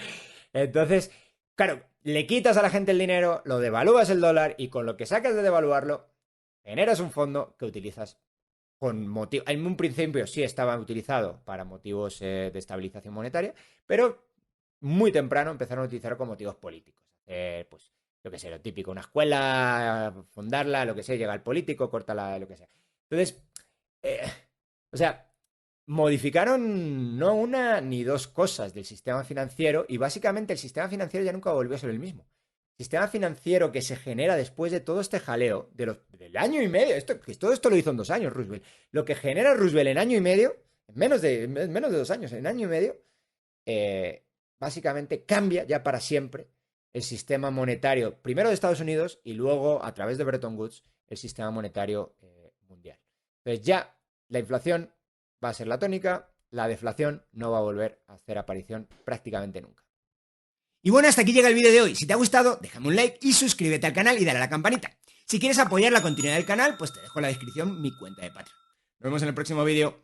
Entonces, claro, le quitas a la gente el dinero, lo devalúas el dólar y con lo que sacas de devaluarlo, generas un fondo que utilizas con motivo. En un principio sí estaba utilizado para motivos de estabilización monetaria, pero muy temprano empezaron a utilizarlo con motivos políticos. Pues, lo que sea, lo típico, una escuela, fundarla, lo que sea, llega el político, corta lo que sea. Entonces, o sea, modificaron no una ni dos cosas del sistema financiero y básicamente el sistema financiero ya nunca volvió a ser el mismo. El sistema financiero que se genera después de todo este jaleo del año y medio, todo esto lo hizo en 2 años Roosevelt, lo que genera Roosevelt en año y medio, en menos de 2 años, en año y medio, básicamente cambia ya para siempre el sistema monetario, primero de Estados Unidos y luego, a través de Bretton Woods, el sistema monetario mundial. Entonces ya la inflación va a ser la tónica, la deflación no va a volver a hacer aparición prácticamente nunca. Y bueno, hasta aquí llega el vídeo de hoy. Si te ha gustado, déjame un like y suscríbete al canal y dale a la campanita. Si quieres apoyar la continuidad del canal, pues te dejo en la descripción mi cuenta de Patreon. Nos vemos en el próximo vídeo.